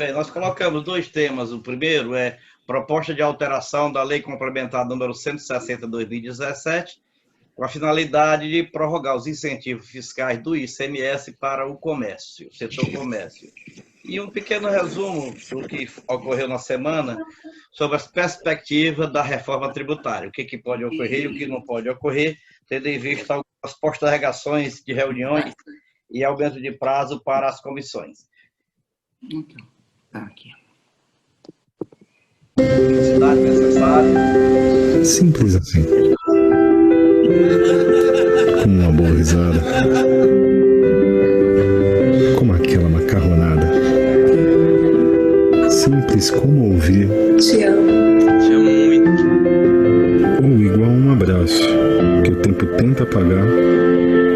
bem, nós colocamos dois temas. O primeiro é proposta de alteração da Lei Complementar número 160/2017, com a finalidade de prorrogar os incentivos fiscais do ICMS para o comércio, o setor comércio. E um pequeno resumo do que ocorreu na semana sobre as perspectivas da reforma tributária, o que pode ocorrer e o que não pode ocorrer, tendo em vista algumas postergações de reuniões e aumento de prazo para as comissões. Então, tá aqui. Cidade necessária. Simples assim. Com uma boa risada. Como aquela macarronada. Simples como ouvir. Te amo. Te amo muito. Ou igual um abraço, que o tempo tenta apagar,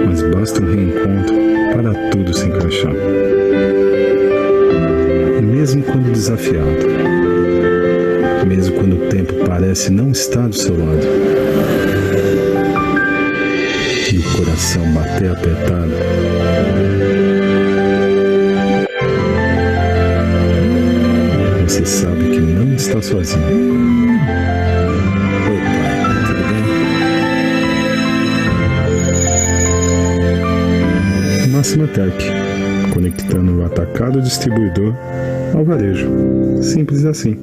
mas basta um reencontro para tudo se encaixar. Mesmo quando desafiado, mesmo quando o tempo parece não estar do seu lado, e o coração bater apertado, você sabe que não está sozinho. Oi, pai, tudo bem? Máxima Tech, conectando o atacado distribuidor ao varejo. Simples assim.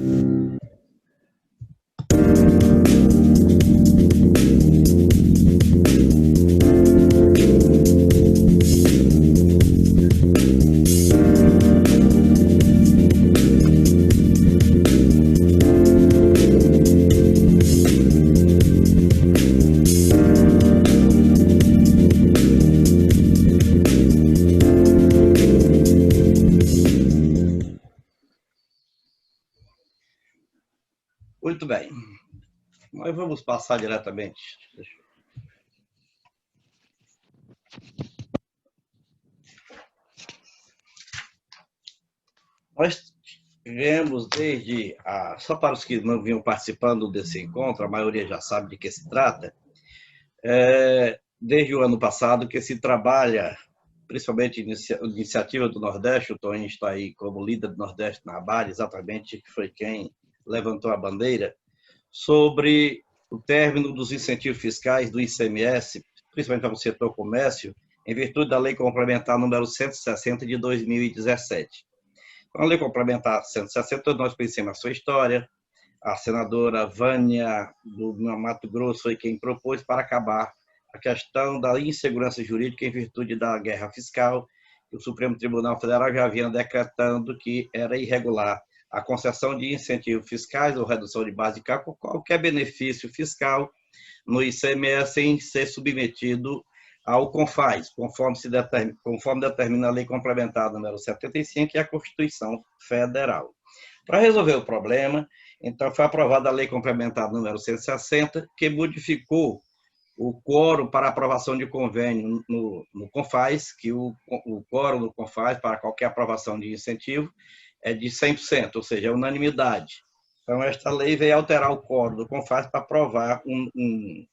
Muito bem. Nós vamos passar diretamente. Nós tivemos desde só para os que não vinham participando desse encontro, a maioria já sabe de que se trata, desde o ano passado que se trabalha, principalmente iniciativa do Nordeste, o Toninho está aí como líder do Nordeste na ABAR, exatamente, que foi quem levantou a bandeira, sobre o término dos incentivos fiscais do ICMS, principalmente para o setor comércio, em virtude da Lei Complementar número 160 de 2017. Com a Lei Complementar 160, todos nós conhecemos a sua história. A senadora Vânia, do Mato Grosso, foi quem propôs para acabar a questão da insegurança jurídica em virtude da guerra fiscal, que o Supremo Tribunal Federal já vinha decretando que era irregular a concessão de incentivos fiscais ou redução de base de cálculo, qualquer benefício fiscal no ICMS sem ser submetido ao CONFAS, conforme determina a Lei Complementar número 75 e a Constituição Federal. Para resolver o problema, então foi aprovada a Lei Complementar número 160, que modificou o quórum para aprovação de convênio no CONFAS, que o quórum no CONFAS para qualquer aprovação de incentivo é de 100%, ou seja, é unanimidade. Então, esta lei veio alterar o quórum do CONFAS para aprovar um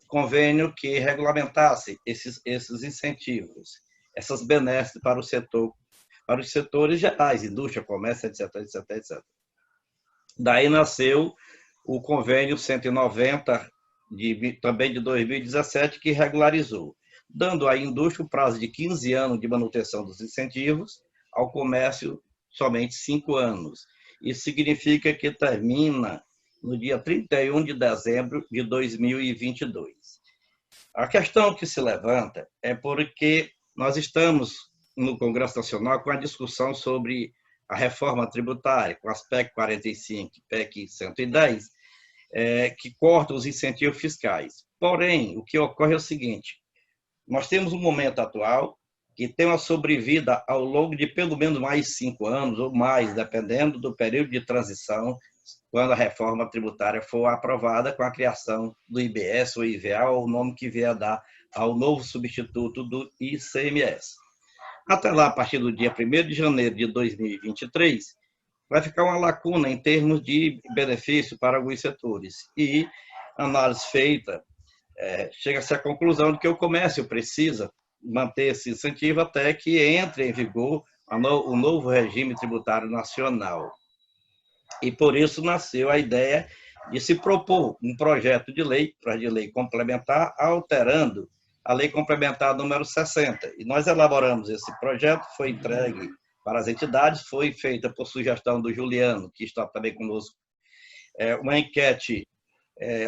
convênio que regulamentasse esses incentivos, essas benesses para o setor, para os setores gerais, indústria, comércio, etc, etc, etc. Daí nasceu o convênio 190, também de 2017, que regularizou, dando à indústria o prazo de 15 anos de manutenção dos incentivos, ao comércio somente 5 anos. Isso significa que termina no dia 31 de dezembro de 2022. A questão que se levanta é porque nós estamos no Congresso Nacional com a discussão sobre a reforma tributária, com as PEC 45 e PEC 110, que cortam os incentivos fiscais. Porém, o que ocorre é o seguinte: nós temos um momento atual que tem uma sobrevida ao longo de pelo menos mais 5 anos ou mais, dependendo do período de transição, quando a reforma tributária for aprovada com a criação do IBS ou IVA, ou o nome que vier a dar ao novo substituto do ICMS. Até lá, a partir do dia 1º de janeiro de 2023, vai ficar uma lacuna em termos de benefício para alguns setores. E a análise feita chega-se à conclusão de que o comércio precisa manter esse incentivo até que entre em vigor o novo regime tributário nacional. E por isso nasceu a ideia de se propor um projeto de lei complementar, alterando a lei complementar número 60. E nós elaboramos esse projeto, foi entregue para as entidades, foi feita por sugestão do Juliano, que está também conosco, uma enquete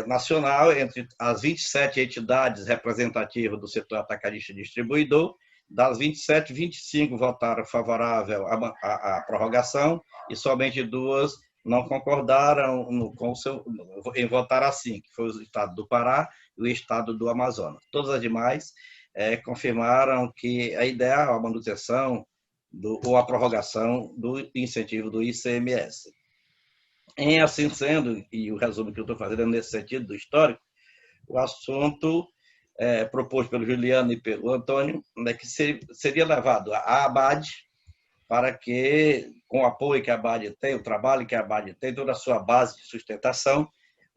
nacional entre as 27 entidades representativas do setor atacadista e distribuidor. Das 27, 25 votaram favorável à prorrogação e somente 2 não concordaram em votar assim, que foi o estado do Pará e o estado do Amazonas. Todas as demais confirmaram que é ideal a manutenção ou a prorrogação do incentivo do ICMS. Em assim sendo, e o resumo que eu estou fazendo é nesse sentido do histórico, o assunto proposto pelo Juliano e pelo Antônio, que seria levado à ABAD, para que, com o apoio que a ABAD tem, o trabalho que a ABAD tem, toda a sua base de sustentação,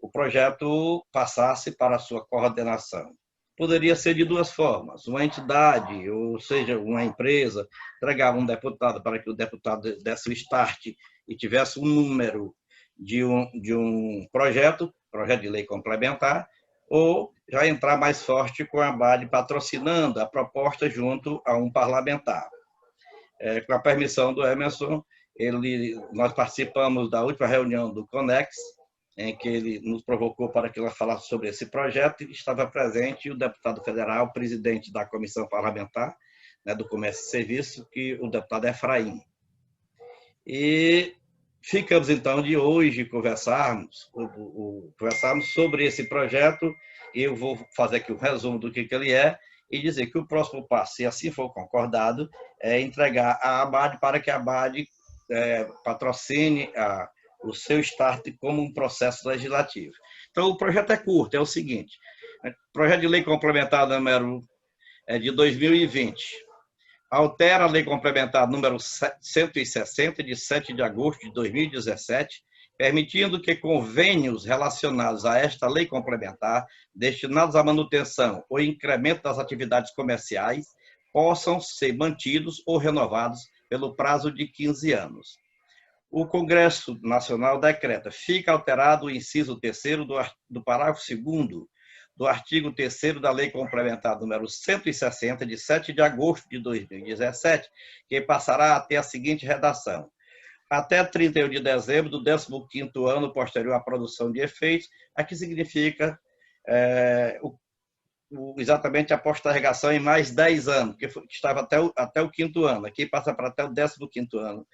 o projeto passasse para a sua coordenação. Poderia ser de 2 formas. Uma entidade, ou seja, uma empresa, entregava um deputado para que o deputado desse o start e tivesse um número de um projeto de lei complementar, ou já entrar mais forte com a ABAD patrocinando a proposta junto a um parlamentar. Com a permissão do Emerson, nós participamos da última reunião do CONEX, em que ele nos provocou para que nós falássemos sobre esse projeto, e estava presente o deputado federal, presidente da comissão parlamentar, do Comércio e Serviço, que o deputado Efraim. E ficamos, então, de hoje conversarmos sobre esse projeto. Eu vou fazer aqui um resumo do que ele é e dizer que o próximo passo, se assim for concordado, é entregar à ABAD para que a ABAD patrocine o seu start como um processo legislativo. Então, o projeto é curto, é o seguinte: projeto de lei complementar número de 2020, altera a lei complementar número 160, de 7 de agosto de 2017, permitindo que convênios relacionados a esta lei complementar, destinados à manutenção ou incremento das atividades comerciais, possam ser mantidos ou renovados pelo prazo de 15 anos. O Congresso Nacional decreta: fica alterado o inciso 3º do parágrafo 2º do artigo 3º da Lei Complementar número 160, de 7 de agosto de 2017, que passará a ter a seguinte redação: até 31 de dezembro do 15º ano posterior à produção de efeitos, aqui significa exatamente a postergação em mais 10 anos, que estava até o 5º ano, aqui passa para até o 15º ano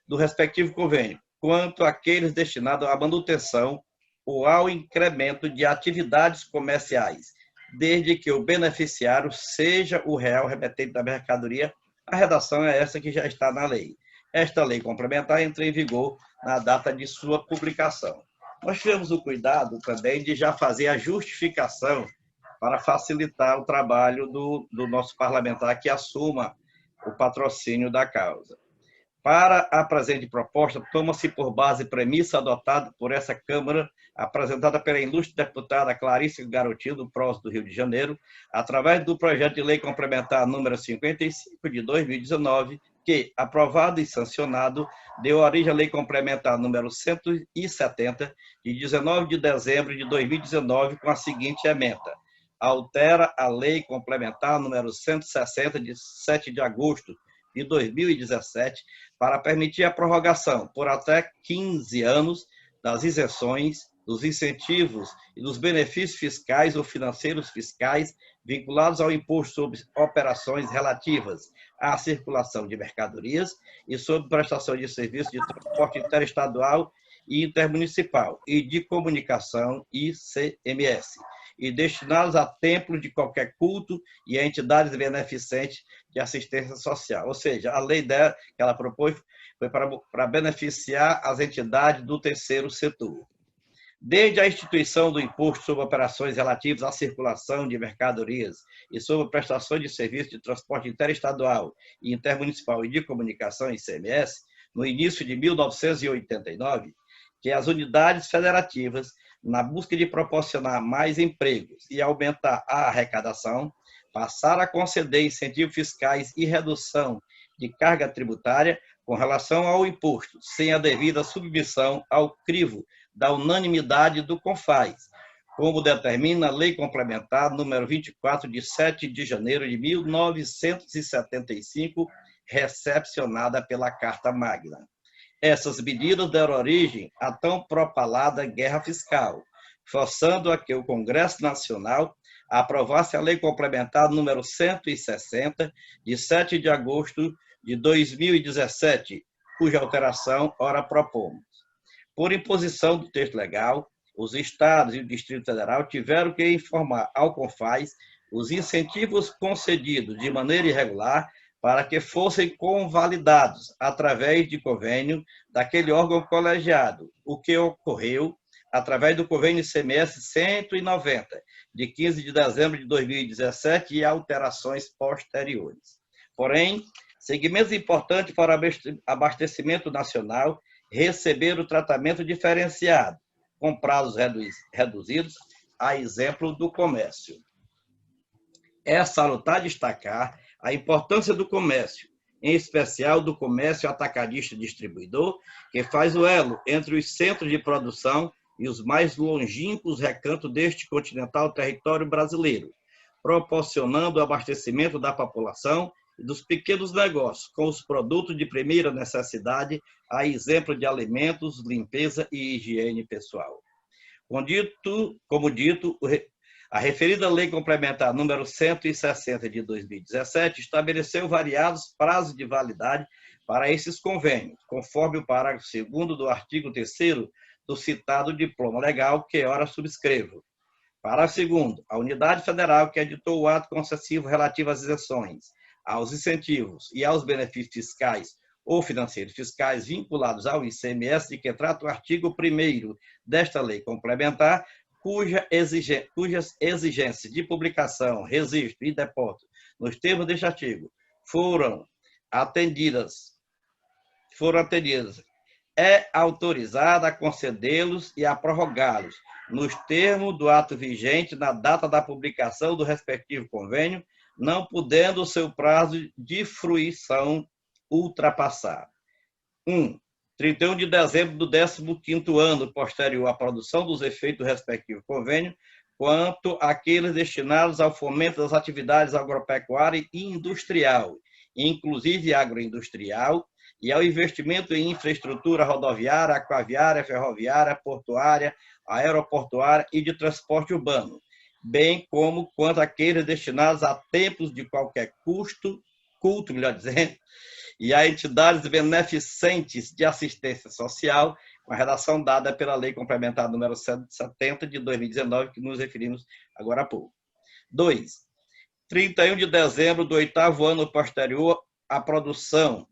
do respectivo convênio, quanto àqueles destinados à manutenção ou ao incremento de atividades comerciais, desde que o beneficiário seja o real remetente da mercadoria. A redação é essa que já está na lei. Esta lei complementar entra em vigor na data de sua publicação. Nós tivemos o cuidado também de já fazer a justificação para facilitar o trabalho do nosso parlamentar que assuma o patrocínio da causa. Para a presente proposta, toma-se por base premissa adotada por essa Câmara, apresentada pela ilustre deputada Clarice Garotinho, do PROS do Rio de Janeiro, através do projeto de lei complementar número 55 de 2019, que, aprovado e sancionado, deu origem à lei complementar número 170, de 19 de dezembro de 2019, com a seguinte emenda: altera a lei complementar número 160, de 7 de agosto de 2017, para permitir a prorrogação por até 15 anos das isenções, dos incentivos e dos benefícios fiscais ou financeiros fiscais vinculados ao imposto sobre operações relativas à circulação de mercadorias e sobre prestação de serviços de transporte interestadual e intermunicipal e de comunicação, ICMS, e destinados a templos de qualquer culto e a entidades beneficentes de assistência social. Ou seja, a lei dela, que ela propôs foi para beneficiar as entidades do terceiro setor. Desde a instituição do imposto sobre operações relativas à circulação de mercadorias e sobre prestações de serviços de transporte interestadual e intermunicipal e de comunicação, ICMS, no início de 1989, que as unidades federativas, na busca de proporcionar mais empregos e aumentar a arrecadação, passaram a conceder incentivos fiscais e redução de carga tributária com relação ao imposto, sem a devida submissão ao crivo da unanimidade do CONFAS, como determina a Lei Complementar número 24, de 7 de janeiro de 1975, recepcionada pela Carta Magna. Essas medidas deram origem à tão propalada guerra fiscal, forçando a que o Congresso Nacional aprovasse a Lei Complementar número 160, de 7 de agosto de 2017, cuja alteração ora propomos. Por imposição do texto legal, os estados e o Distrito Federal tiveram que informar ao CONFAS os incentivos concedidos de maneira irregular para que fossem convalidados através de convênio daquele órgão colegiado, o que ocorreu através do convênio ICMS 190, de 15 de dezembro de 2017 e alterações posteriores. Porém, segmentos importantes para o abastecimento nacional receberam tratamento diferenciado, com prazos reduzidos, a exemplo do comércio. É salutar destacar a importância do comércio, em especial do comércio atacadista distribuidor, que faz o elo entre os centros de produção e os mais longínquos recantos deste continental território brasileiro, proporcionando o abastecimento da população e dos pequenos negócios com os produtos de primeira necessidade, a exemplo de alimentos, limpeza e higiene pessoal. Como dito, a referida Lei Complementar número 160 de 2017 estabeleceu variados prazos de validade para esses convênios, conforme o parágrafo 2º do artigo 3º do citado diploma legal que ora subscrevo. Parágrafo 2º, a unidade federal que editou o ato concessivo relativo às isenções, aos incentivos e aos benefícios fiscais ou financeiros fiscais vinculados ao ICMS de que trata o artigo 1º desta lei complementar, cujas exigências de publicação, registro e depósito nos termos deste artigo foram atendidas, é autorizada a concedê-los e a prorrogá-los nos termos do ato vigente na data da publicação do respectivo convênio, não podendo o seu prazo de fruição ultrapassar. 31 de dezembro do 15º ano posterior à produção dos efeitos do respectivo convênio, quanto àqueles destinados ao fomento das atividades agropecuária e industrial, inclusive agroindustrial, e ao investimento em infraestrutura rodoviária, aquaviária, ferroviária, portuária, aeroportuária e de transporte urbano, bem como quanto àqueles destinados a templos de qualquer culto, melhor dizendo, e a entidades beneficentes de assistência social, com a redação dada pela Lei Complementar número 170 de 2019, que nos referimos agora há pouco. 2. 31 de dezembro do 8º ano posterior à produção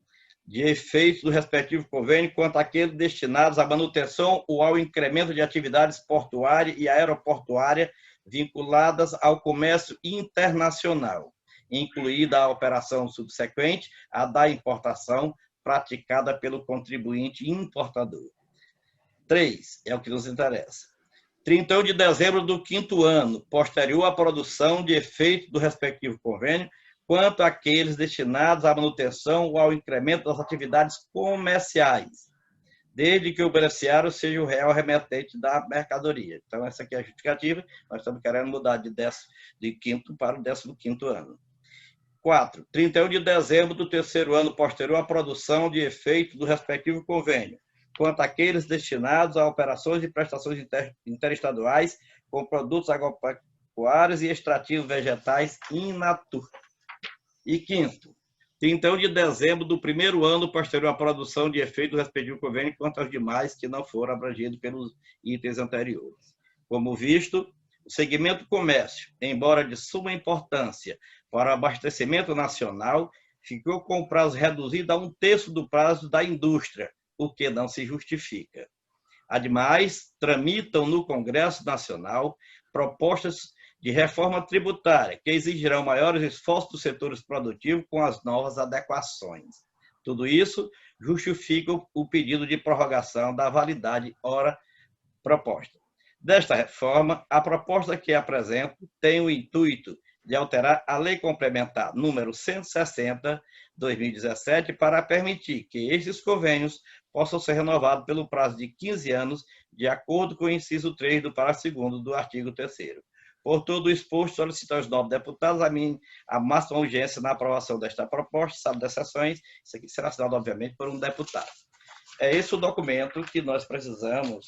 de efeitos do respectivo convênio, quanto àqueles destinados à manutenção ou ao incremento de atividades portuária e aeroportuária vinculadas ao comércio internacional, incluída a operação subsequente à da importação praticada pelo contribuinte importador. 3, é o que nos interessa. 31 de dezembro do 5º ano, posterior à produção de efeito do respectivo convênio, quanto àqueles destinados à manutenção ou ao incremento das atividades comerciais, desde que o beneficiário seja o real remetente da mercadoria. Então, essa aqui é a justificativa, nós estamos querendo mudar de 15º para o 15º ano. 4. 31 de dezembro do 3º ano posterior à produção de efeito do respectivo convênio, quanto àqueles destinados a operações de prestações interestaduais com produtos agropecuários e extrativos vegetais in natura. E 5º, 31 de dezembro do 1º ano posterior à produção de efeito do respectivo convênio, quanto aos demais que não foram abrangidos pelos itens anteriores. Como visto, o segmento comércio, embora de suma importância para o abastecimento nacional, ficou com o prazo reduzido a 1/3 do prazo da indústria, o que não se justifica. Ademais, tramitam no Congresso Nacional propostas de reforma tributária, que exigirão maiores esforços dos setores produtivos com as novas adequações. Tudo isso justifica o pedido de prorrogação da validade ora proposta. Desta reforma, a proposta que apresento tem o intuito de alterar a Lei Complementar número 160/2017 para permitir que estes convênios possam ser renovados pelo prazo de 15 anos, de acordo com o inciso 3 do parágrafo 2º do artigo 3º. Por todo o exposto, solicito aos nobres deputados a máxima urgência na aprovação desta proposta, salvo de exceções. Isso aqui será assinado, obviamente, por um deputado. É esse o documento que nós precisamos,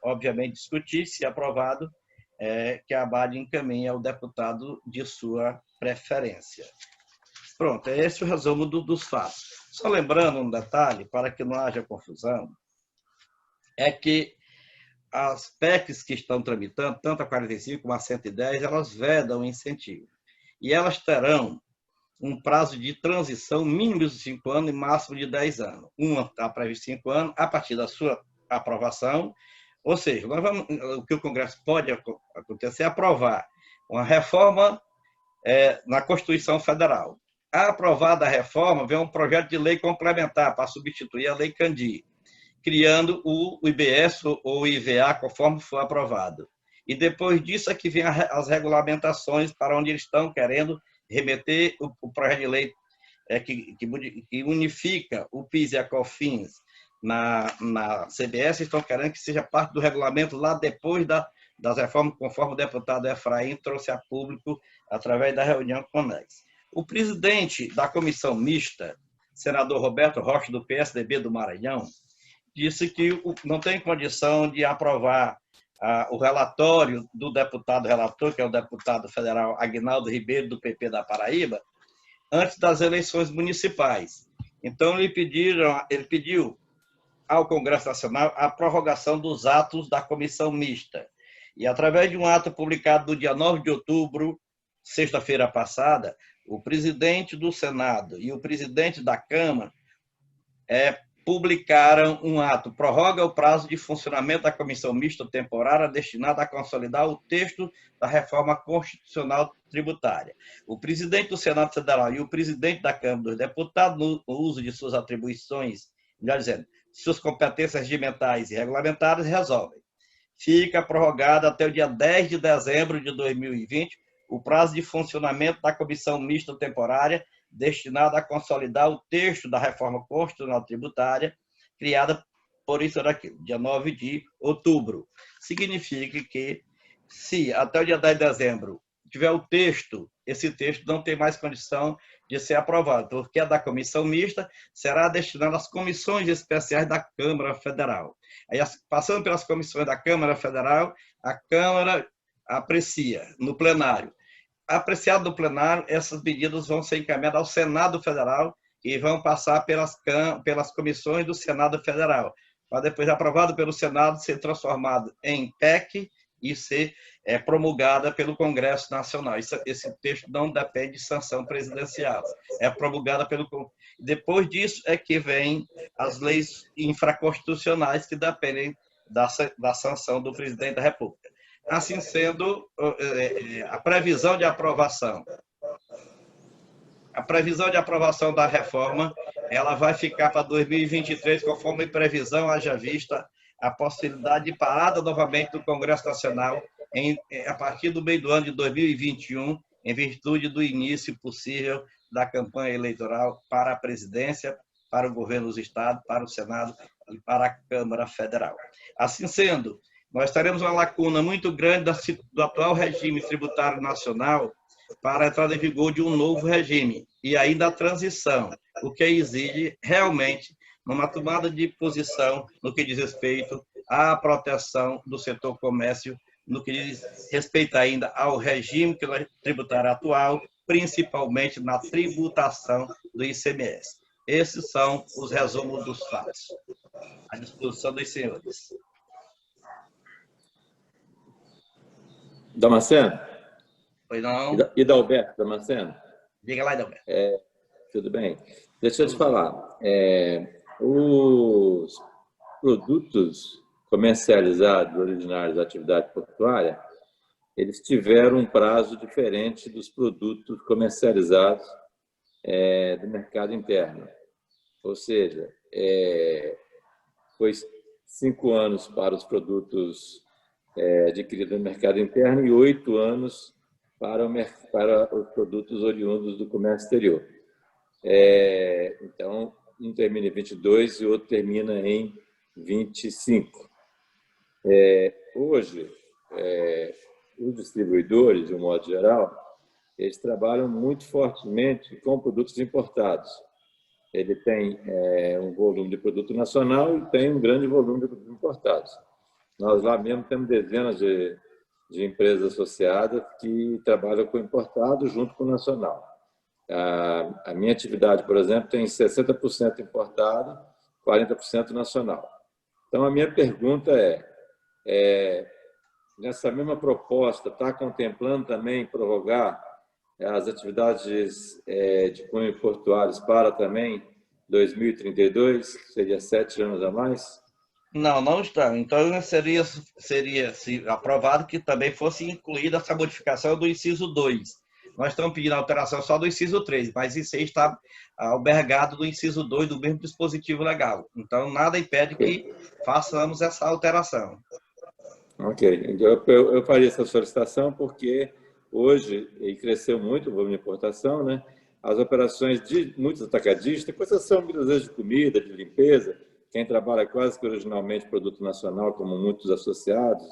obviamente, discutir, se aprovado, que a ABAD encaminha ao deputado de sua preferência. Pronto, é esse o resumo dos fatos. Só lembrando um detalhe, para que não haja confusão, é que as PECs que estão tramitando, tanto a 45 como a 110, elas vedam o incentivo. E elas terão um prazo de transição mínimo de 5 anos e máximo de 10 anos. Uma está prevista 5 anos, a partir da sua aprovação. Ou seja, o que o Congresso pode acontecer é aprovar uma reforma na Constituição Federal. A aprovada a reforma, vem um projeto de lei complementar para substituir a Lei Candir, criando o IBS ou o IVA, conforme for aprovado. E depois disso é que vem as regulamentações para onde eles estão querendo remeter o projeto de lei que unifica o PIS e a COFINS na CBS, estão querendo que seja parte do regulamento lá depois das reformas, conforme o deputado Efraim trouxe a público através da reunião com o CONEX. O presidente da comissão mista, senador Roberto Rocha, do PSDB do Maranhão, disse que não tem condição de aprovar o relatório do deputado relator, que é o deputado federal Aguinaldo Ribeiro, do PP da Paraíba, antes das eleições municipais. Então, ele pediu ao Congresso Nacional a prorrogação dos atos da comissão mista. E, através de um ato publicado no dia 9 de outubro, sexta-feira passada, o presidente do Senado e o presidente da Câmara publicaram um ato, prorroga o prazo de funcionamento da comissão mista temporária destinada a consolidar o texto da reforma constitucional tributária. O presidente do Senado Federal e o presidente da Câmara dos Deputados, no uso de suas atribuições, melhor dizendo, suas competências regimentais e regulamentares, resolvem. Fica prorrogado até o dia 10 de dezembro de 2020 o prazo de funcionamento da comissão mista temporária destinada a consolidar o texto da reforma constitucional tributária criada por isso daqui, dia 9 de outubro. Significa que, se até o dia 10 de dezembro tiver o texto, esse texto não tem mais condição de ser aprovado, porque a da comissão mista será destinada às comissões especiais da Câmara Federal. Aí, passando pelas comissões da Câmara Federal, a Câmara aprecia no plenário. Apreciado no plenário, essas medidas vão ser encaminhadas ao Senado Federal e vão passar pelas comissões do Senado Federal, para depois, aprovado pelo Senado, ser transformado em PEC e ser promulgada pelo Congresso Nacional. Esse texto não depende de sanção presidencial, é promulgada pelo... Depois disso é que vem as leis infraconstitucionais que dependem da sanção do presidente da República. Assim sendo, a previsão de aprovação da reforma, ela vai ficar para 2023, conforme previsão, haja vista a possibilidade de parada novamente do Congresso Nacional a partir do meio do ano de 2021, em virtude do início possível da campanha eleitoral para a presidência, para o governo dos estados, para o Senado e para a Câmara Federal. Assim sendo, nós teremos uma lacuna muito grande do atual regime tributário nacional para a entrada em vigor de um novo regime, e ainda a transição, o que exige realmente uma tomada de posição no que diz respeito à proteção do setor comércio, no que diz respeito ainda ao regime tributário atual, principalmente na tributação do ICMS. Esses são os resumos dos fatos. À disposição dos senhores. Damasceno? Pois não? Hidalberto Damasceno? Diga lá, Hidalberto. Tudo bem. Deixa eu te falar. Os produtos comercializados originários da atividade portuária, eles tiveram um prazo diferente dos produtos comercializados do mercado interno. Ou seja, foi 5 anos para os produtos adquiridos no mercado interno e 8 anos para os produtos oriundos do comércio exterior. Então, um termina em 22 e o outro termina em 25. Hoje, os distribuidores, de um modo geral, eles trabalham muito fortemente com produtos importados. Ele tem um volume de produto nacional e tem um grande volume de produtos importados. Nós lá mesmo temos dezenas de empresas associadas que trabalham com importado junto com o nacional. A minha atividade, por exemplo, tem 60% importado, 40% nacional. Então, a minha pergunta nessa mesma proposta, está contemplando também prorrogar as atividades de cunho portuários para também 2032, que seria 7 anos a mais? Não, não está. Então, seria se aprovado que também fosse incluída essa modificação do inciso 2. Nós estamos pedindo a alteração só do inciso 3, mas isso aí está albergado do inciso 2 do mesmo dispositivo legal. Então, nada impede que façamos essa alteração. Ok. Então, eu faria essa solicitação porque hoje, e cresceu muito o volume de importação, né? As operações de muitos atacadistas, com exceção muitas vezes de comida, de limpeza, quem trabalha quase que originalmente produto nacional, como muitos associados,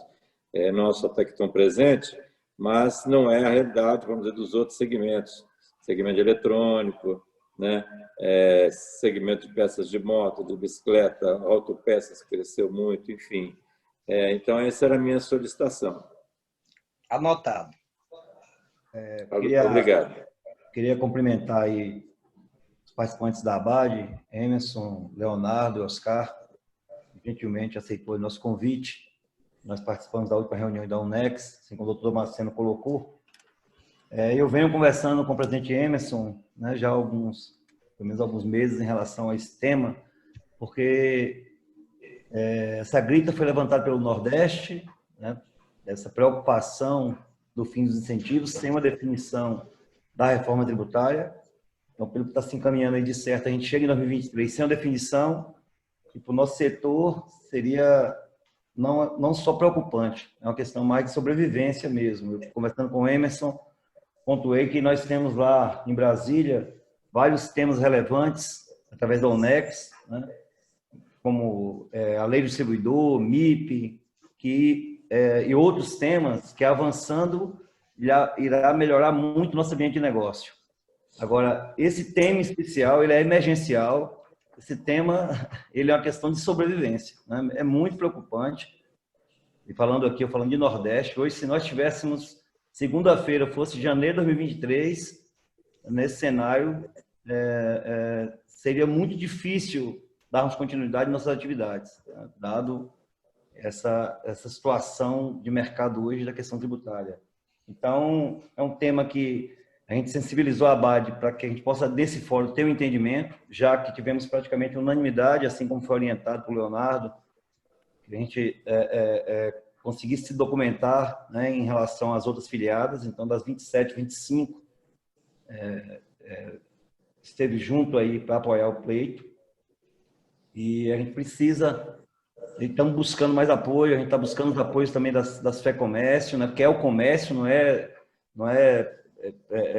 nossos até que estão presentes, mas não é a realidade, vamos dizer, dos outros segmentos. Segmento de eletrônico, né? Segmento de peças de moto, de bicicleta, autopeças cresceu muito, enfim. Então, essa era a minha solicitação. Anotado. Obrigado. Queria cumprimentar aí os participantes da ABAD, Emerson, Leonardo e Oscar, gentilmente aceitou o nosso convite. Nós participamos da última reunião da UNEX, assim como o doutor Marceno colocou. Eu venho conversando com o presidente Emerson, né, já pelo menos alguns meses em relação a esse tema, porque essa grita foi levantada pelo Nordeste, né, essa preocupação do fim dos incentivos, sem uma definição da reforma tributária. Então, pelo que está se encaminhando aí de certo, a gente chega em 2023 sem uma definição, e para o nosso setor seria não só preocupante, é uma questão mais de sobrevivência mesmo. Eu, conversando com o Emerson, pontuei que nós temos lá em Brasília vários temas relevantes, através da UNEX, né, como a lei do distribuidor, MIP, e outros temas que, avançando, irá melhorar muito o nosso ambiente de negócio. Agora, esse tema especial, ele é emergencial. Esse tema, ele é uma questão de sobrevivência, né? É muito preocupante. E falando aqui, eu falando de Nordeste, hoje, se nós tivéssemos, segunda-feira, fosse janeiro de 2023, nesse cenário, seria muito difícil darmos continuidade em nossas atividades, né? Dado essa situação de mercado hoje da questão tributária. Então, é um tema que a gente sensibilizou a ABAD para que a gente possa, desse fórum, ter um entendimento, já que tivemos praticamente unanimidade, assim como foi orientado por Leonardo, que a gente conseguisse se documentar, né, em relação às outras filiadas. Então, das 27, 25, esteve junto aí para apoiar o pleito. E a gente precisa, estamos buscando mais apoio, a gente está buscando os apoios também das FEComércio, né, porque é o comércio, não é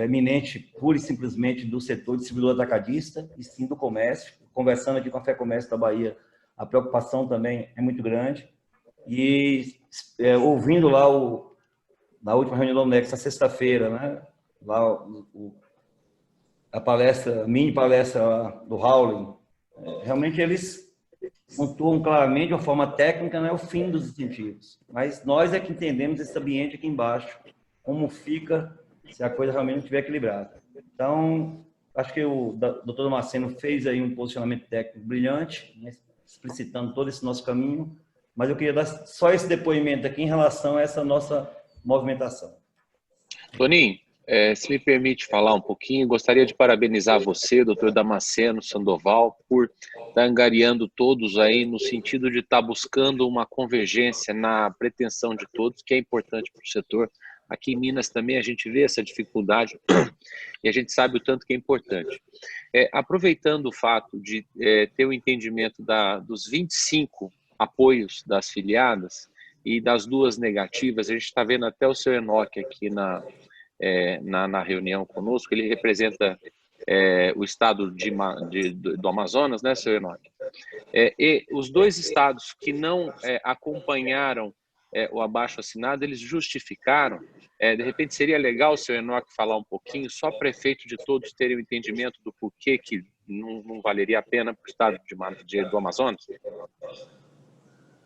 eminente pura e simplesmente do setor distribuidor atacadista, e sim do comércio. Conversando aqui com a FEComércio da Bahia, a preocupação também é muito grande. E ouvindo lá na última reunião da UNEX, na sexta-feira, né, lá a palestra, mini palestra lá do Howling, realmente eles pontuam claramente, de uma forma técnica, não é o fim dos incentivos. Mas nós é que entendemos esse ambiente aqui embaixo, como fica se a coisa realmente não estiver equilibrada. Então, acho que o doutor Marceno fez aí um posicionamento técnico brilhante, né, explicitando todo esse nosso caminho, mas eu queria dar só esse depoimento aqui em relação a essa nossa movimentação. Toninho, se me permite falar um pouquinho, gostaria de parabenizar você, doutor Damasceno, Sandoval, por estar angariando todos aí no sentido de estar buscando uma convergência na pretensão de todos, que é importante para o setor. Aqui em Minas também a gente vê essa dificuldade e a gente sabe o tanto que é importante. Aproveitando o fato de ter o entendimento dos 25 apoios das filiadas e das 2 negativas, a gente está vendo até o seu Enoque aqui na reunião conosco. Ele representa o estado do Amazonas, né, seu Enoque? E os dois estados que não acompanharam o abaixo-assinado, eles justificaram. De repente, seria legal o seu Enoque falar um pouquinho, só para efeito de todos terem o entendimento do porquê que não valeria a pena para o estado do Amazonas?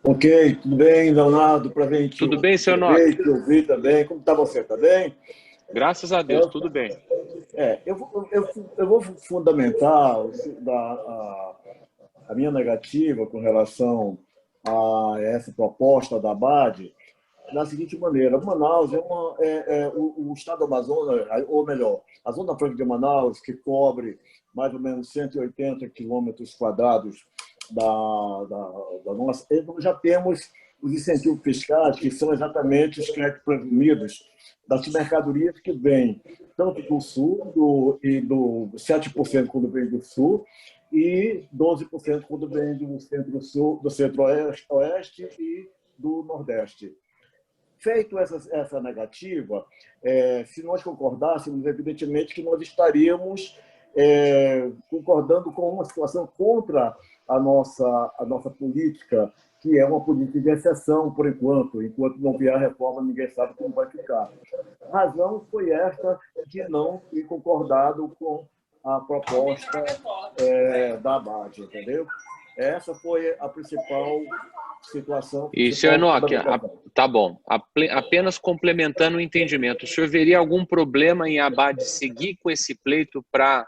Ok, tudo bem, Leonardo? Prazer. Tudo bem, seu Enoque? Te ouvir também. Como está você? Está bem? Graças a Deus, tudo bem. Eu vou fundamentar a minha negativa com relação a essa proposta da ABAD da seguinte maneira. Manaus o estado do Amazonas, ou melhor, a Zona Franca de Manaus, que cobre mais ou menos 180 quilômetros quadrados da nossa... Nós já temos os incentivos fiscais, que são exatamente os créditos presumidos das mercadorias que vêm tanto do sul, e do 7% quando vem do sul, e 12% quando vem do centro-sul, do centro-oeste e do nordeste. Feito essa negativa, se nós concordássemos, evidentemente que nós estaríamos concordando com uma situação contra a nossa política, que é uma política de exceção, por enquanto não vier a reforma, ninguém sabe como vai ficar. A razão foi esta de não ter concordado com a proposta da ABAD, entendeu? Essa foi a principal situação. E, senhor Enoque, tá bom. Apenas complementando o entendimento, o senhor veria algum problema em a ABAD seguir com esse pleito para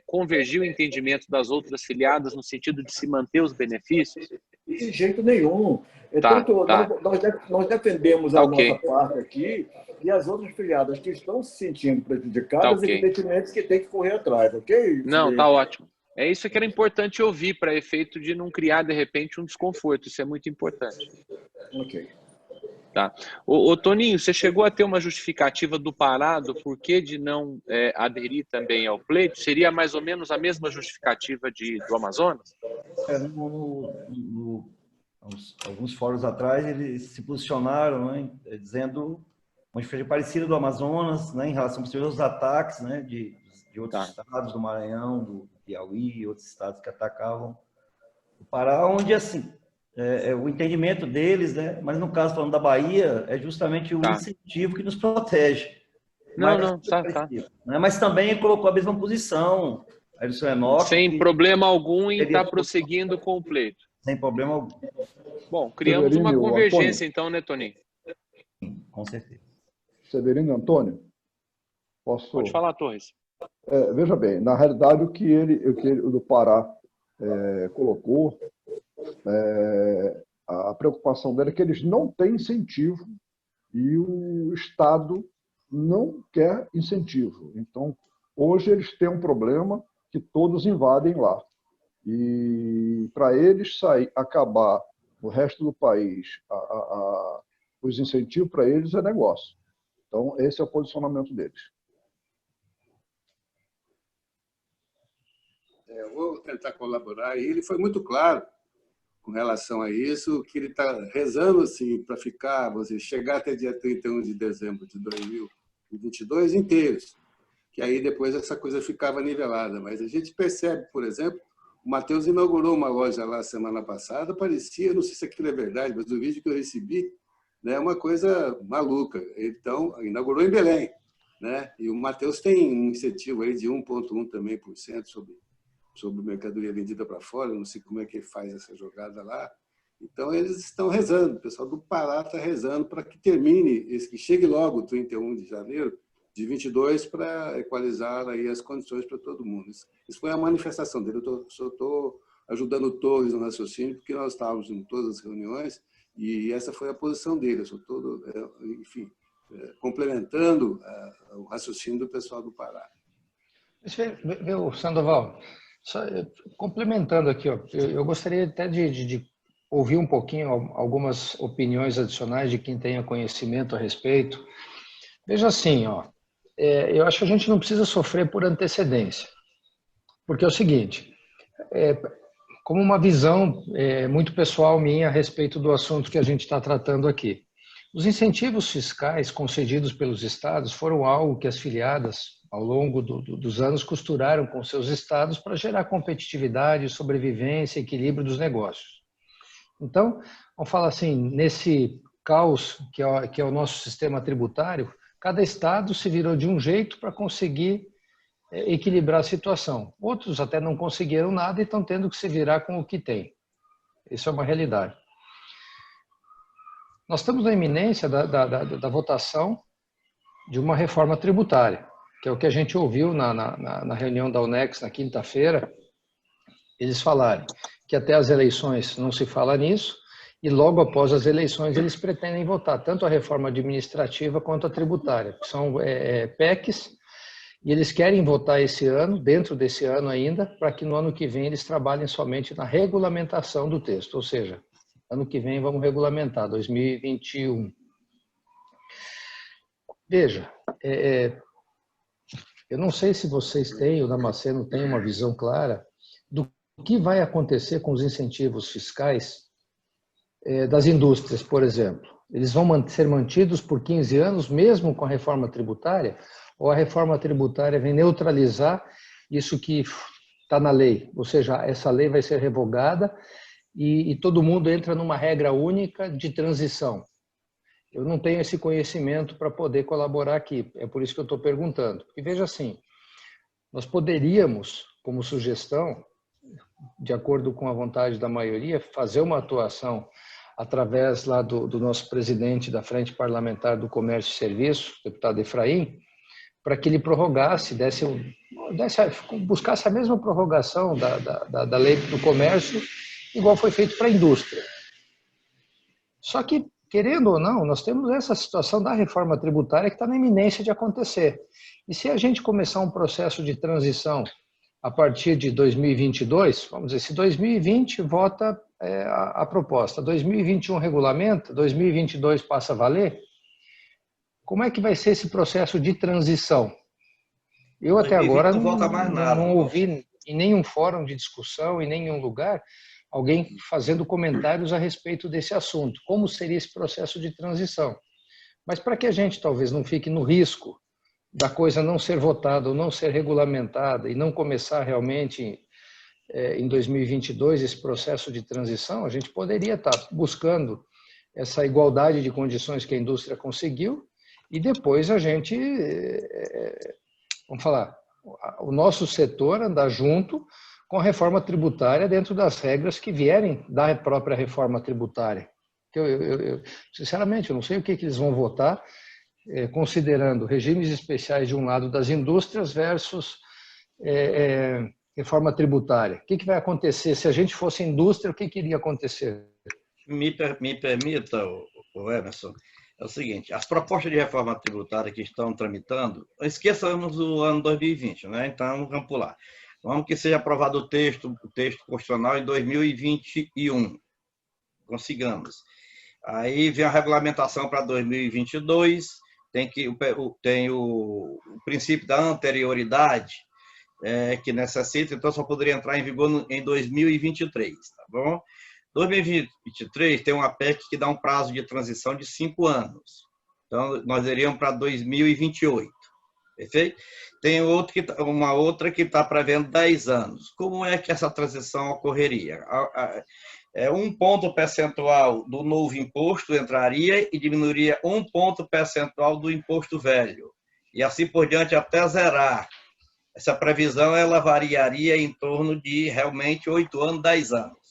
convergir o entendimento das outras filiadas no sentido de se manter os benefícios? De jeito nenhum. Nós defendemos a nossa parte aqui, e as outras filiadas que estão se sentindo prejudicadas, evidentemente que tem que correr atrás, ok? Não, tá ótimo. É isso que era importante ouvir, para efeito de não criar, de repente, um desconforto. Isso é muito importante. Ok. Tá. Ô, Toninho, você chegou a ter uma justificativa do Pará, do porquê de não aderir também ao pleito? Seria mais ou menos a mesma justificativa do Amazonas? Alguns fóruns atrás, eles se posicionaram, né, dizendo uma diferença parecida do Amazonas, né, em relação aos ataques, né, de outros estados, do Maranhão, do Piauí e outros estados que atacavam o Pará, onde, assim, o entendimento deles, né, mas no caso, falando da Bahia, é justamente o incentivo que nos protege. Mas também ele colocou a mesma posição, aí o seu Enoque, sem problema algum em estar prosseguindo com o pleito. Sem problema algum. Bom, criamos uma convergência, então, né, Toninho? Sim, com certeza. Severino Antônio, Pode falar, Torres. Veja bem, na realidade, o que o do Pará colocou, a preocupação dele é que eles não têm incentivo e o Estado não quer incentivo. Então, hoje eles têm um problema que todos invadem lá. E para eles acabar no resto do país, os incentivos para eles é negócio. Então, esse é o posicionamento deles. Eu vou tentar colaborar. E ele foi muito claro com relação a isso, que ele está rezando assim, para ficar, chegar até dia 31 de dezembro de 2022 inteiros, que aí depois essa coisa ficava nivelada. Mas a gente percebe, por exemplo, o Matheus inaugurou uma loja lá semana passada, parecia, não sei se aquilo é verdade, mas o vídeo que eu recebi é uma coisa maluca. Então, inaugurou em Belém, né? E o Matheus tem um incentivo aí de 1,1% também sobre mercadoria vendida para fora, não sei como é que ele faz essa jogada lá. Então, eles estão rezando, o pessoal do Pará está rezando para que termine, que chegue logo o 31 de janeiro de 22 para equalizar aí as condições para todo mundo. Isso foi a manifestação dele. Eu só estou ajudando o Torres no raciocínio, porque nós estávamos em todas as reuniões e essa foi a posição dele. Eu só estou, enfim, complementando o raciocínio do pessoal do Pará. Viu, Sandoval? Só complementando aqui, ó, eu gostaria até de ouvir um pouquinho algumas opiniões adicionais de quem tenha conhecimento a respeito. Veja assim, ó, eu acho que a gente não precisa sofrer por antecedência, porque é o seguinte, como uma visão muito pessoal minha a respeito do assunto que a gente está tratando aqui. Os incentivos fiscais concedidos pelos estados foram algo que as filiadas, ao longo dos anos, costuraram com seus estados para gerar competitividade, sobrevivência e equilíbrio dos negócios. Então, vamos falar assim, nesse caos que é o nosso sistema tributário, cada estado se virou de um jeito para conseguir equilibrar a situação. Outros até não conseguiram nada e estão tendo que se virar com o que tem. Isso é uma realidade. Nós estamos na iminência da votação de uma reforma tributária, que é o que a gente ouviu na reunião da UNEX na quinta-feira, eles falarem que até as eleições não se fala nisso, e logo após as eleições eles pretendem votar tanto a reforma administrativa quanto a tributária, que são PECs, e eles querem votar esse ano, dentro desse ano ainda, para que no ano que vem eles trabalhem somente na regulamentação do texto, ou seja, ano que vem vamos regulamentar, 2021. Veja, eu não sei se vocês têm, o Damasceno tem uma visão clara do que vai acontecer com os incentivos fiscais das indústrias, por exemplo. Eles vão ser mantidos por 15 anos, mesmo com a reforma tributária, ou a reforma tributária vem neutralizar isso que está na lei, ou seja, essa lei vai ser revogada e todo mundo entra numa regra única de transição. Eu não tenho esse conhecimento para poder colaborar aqui, é por isso que eu estou perguntando. E veja assim, nós poderíamos, como sugestão, de acordo com a vontade da maioria, fazer uma atuação através lá do nosso presidente da Frente Parlamentar do Comércio e Serviço, deputado Efraim, para que ele prorrogasse, buscasse a mesma prorrogação da lei do comércio, igual foi feito para a indústria. Só que, querendo ou não, nós temos essa situação da reforma tributária que está na iminência de acontecer. E se a gente começar um processo de transição a partir de 2022, vamos dizer, se 2020 vota a proposta, 2021 regulamenta, 2022 passa a valer, como é que vai ser esse processo de transição? Eu até agora não ouvi em nenhum fórum de discussão, em nenhum lugar, alguém fazendo comentários a respeito desse assunto. Como seria esse processo de transição? Mas para que a gente talvez não fique no risco da coisa não ser votada ou não ser regulamentada e não começar realmente em 2022 esse processo de transição, a gente poderia estar buscando essa igualdade de condições que a indústria conseguiu e depois a gente, vamos falar, o nosso setor andar junto com a reforma tributária dentro das regras que vierem da própria reforma tributária. Sinceramente, eu não sei o que eles vão votar, considerando regimes especiais de um lado das indústrias versus reforma tributária. O que vai acontecer? Se a gente fosse indústria, o que iria acontecer? Me permita, Emerson, é o seguinte, as propostas de reforma tributária que estão tramitando, esqueçamos o ano 2020, né? Então, vamos pular. Vamos que seja aprovado o texto constitucional em 2021. Consigamos. Aí vem a regulamentação para 2022, tem o princípio da anterioridade, que necessita, então só poderia entrar em vigor em 2023, tá bom? 2023 tem uma PEC que dá um prazo de transição de 5 anos. Então, nós iríamos para 2028. Perfeito? Tem uma outra que está prevendo 10 anos. Como é que essa transição ocorreria? Um ponto percentual do novo imposto entraria e diminuiria 1 ponto percentual do imposto velho. E assim por diante até zerar. Essa previsão ela variaria em torno de realmente 8 anos, 10 anos.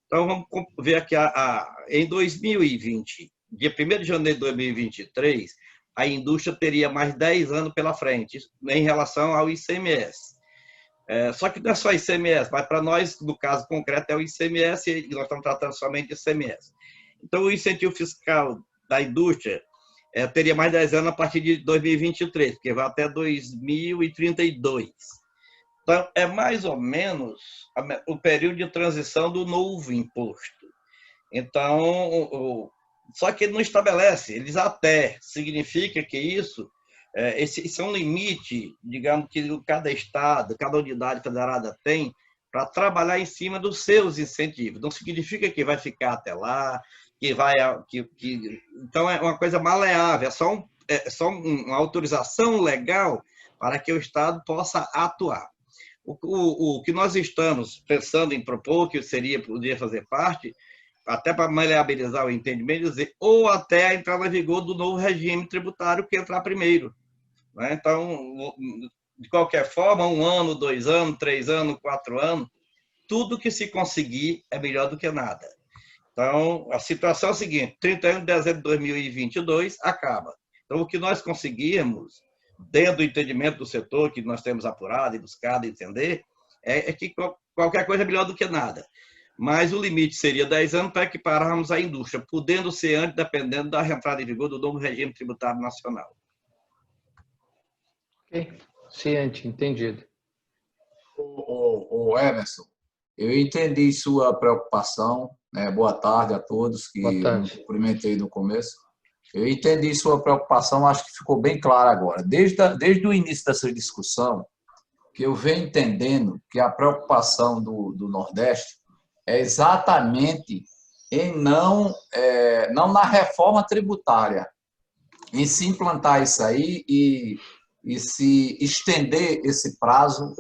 Então, vamos ver aqui, em 2020, dia 1º de janeiro de 2023, a indústria teria mais 10 anos pela frente, em relação ao ICMS. Só que não é só ICMS, mas para nós, no caso concreto, é o ICMS e nós estamos tratando somente de ICMS. Então, o incentivo fiscal da indústria teria mais 10 anos a partir de 2023, porque vai até 2032. Então, é mais ou menos o período de transição do novo imposto. Então, só que ele não estabelece, eles até, significa que isso, esse é um limite, digamos, que cada estado, cada unidade federada tem para trabalhar em cima dos seus incentivos. Não significa que vai ficar até lá, que vai... Então, é uma coisa maleável, é só uma autorização legal para que o Estado possa atuar. O que nós estamos pensando em propor, que poderia fazer parte, até para maleabilizar o entendimento, dizer, ou até a entrada em vigor do novo regime tributário que entrar primeiro. Né? Então, de qualquer forma, 1 ano, 2 anos, 3 anos, 4 anos, tudo que se conseguir é melhor do que nada. Então, a situação é a seguinte, 31 de dezembro de 2022 acaba. Então, o que nós conseguirmos, dentro do entendimento do setor, que nós temos apurado e buscado entender, é que qualquer coisa é melhor do que nada. Mas o limite seria 10 anos para equipararmos a indústria, podendo ser antes, dependendo da entrada em vigor do novo regime tributário nacional. Ok, ciente, entendido. O Emerson, eu entendi sua preocupação, né? Boa tarde a todos, que eu cumprimentei no começo. Eu entendi sua preocupação, acho que ficou bem claro agora. Desde o início dessa discussão, que eu venho entendendo que a preocupação do Nordeste é exatamente em não na reforma tributária, em se implantar isso aí e se estender esse prazo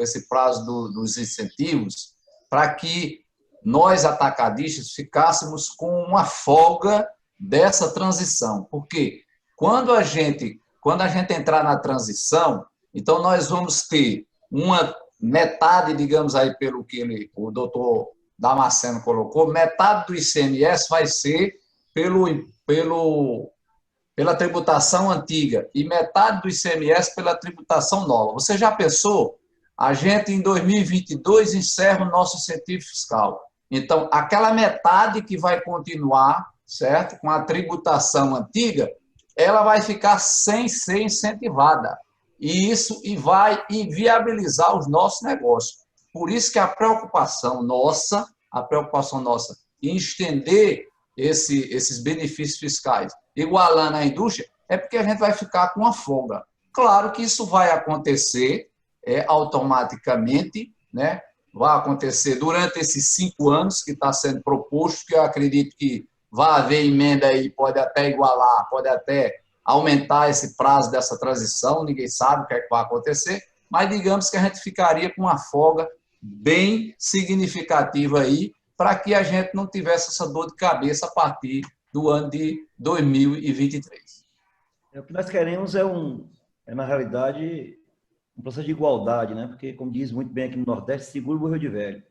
dos incentivos, para que nós, atacadistas, ficássemos com uma folga dessa transição. Porque quando a gente entrar na transição, então nós vamos ter uma metade, digamos aí, pelo que o doutor Damasceno colocou, metade do ICMS vai ser pela tributação antiga e metade do ICMS pela tributação nova. Você já pensou? A gente, em 2022, encerra o nosso incentivo fiscal. Então, aquela metade que vai continuar, certo, com a tributação antiga, ela vai ficar sem ser incentivada. E isso vai inviabilizar os nossos negócios. Por isso que a preocupação nossa em estender esses benefícios fiscais, igualando a indústria, é porque a gente vai ficar com uma folga. Claro que isso vai acontecer automaticamente, né? Vai acontecer durante esses 5 anos que está sendo proposto, que eu acredito que vai haver emenda aí, pode até igualar, pode até aumentar esse prazo dessa transição, ninguém sabe o que é que vai acontecer, mas digamos que a gente ficaria com uma folga bem significativa aí, para que a gente não tivesse essa dor de cabeça a partir do ano de 2023. O que nós queremos na realidade, um processo de igualdade, né? Porque, como diz muito bem aqui no Nordeste, seguro o burro de velho.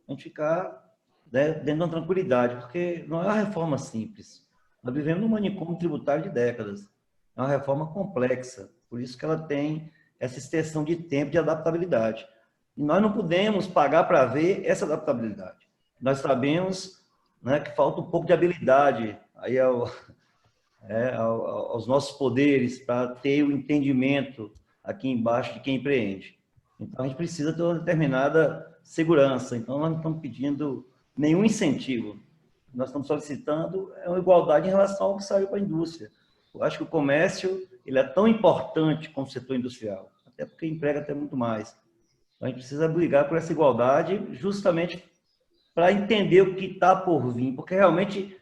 A gente ficar, né, dentro de uma tranquilidade, porque não é uma reforma simples. Nós vivemos num manicômio tributário de décadas. É uma reforma complexa, por isso que ela tem essa extensão de tempo de adaptabilidade. E nós não podemos pagar para ver essa adaptabilidade. Nós sabemos, né, que falta um pouco de habilidade aí aos nossos poderes para ter o entendimento aqui embaixo de quem empreende. Então, a gente precisa ter uma determinada segurança. Então, nós não estamos pedindo nenhum incentivo. Nós estamos solicitando uma igualdade em relação ao que saiu para a indústria. Eu acho que o comércio ele é tão importante como o setor industrial, até porque emprega até muito mais. Então, a gente precisa brigar por essa igualdade justamente para entender o que está por vir, porque realmente,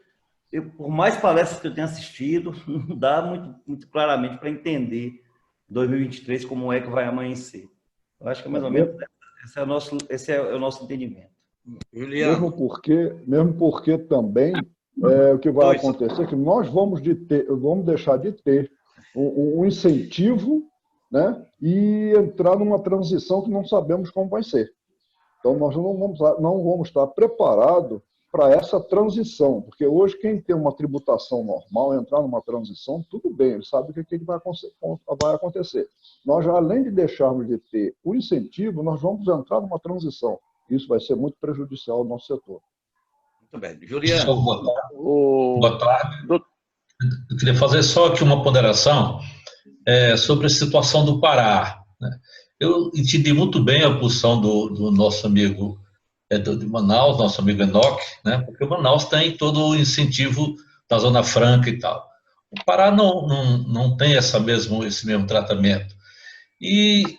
por mais palestras que eu tenha assistido, não dá muito claramente para entender 2023 como é que vai amanhecer. Eu acho que mais ou menos esse é o nosso entendimento. Mesmo porque também o que vai acontecer é que nós vamos deixar de ter um incentivo, né, e entrar numa transição que não sabemos como vai ser. Então, nós não vamos estar preparados para essa transição, porque hoje quem tem uma tributação normal, entrar numa transição, tudo bem, ele sabe o que vai acontecer. Nós, já, além de deixarmos de ter o incentivo, nós vamos entrar numa transição. Isso vai ser muito prejudicial ao nosso setor. Muito bem. Juliano. Boa tarde. Eu queria fazer só aqui uma ponderação sobre a situação do Pará. Eu entendi muito bem a posição do nosso amigo de Manaus, nosso amigo Enoque, né? Porque o Manaus tem todo o incentivo da Zona Franca e tal. O Pará não tem esse mesmo tratamento. E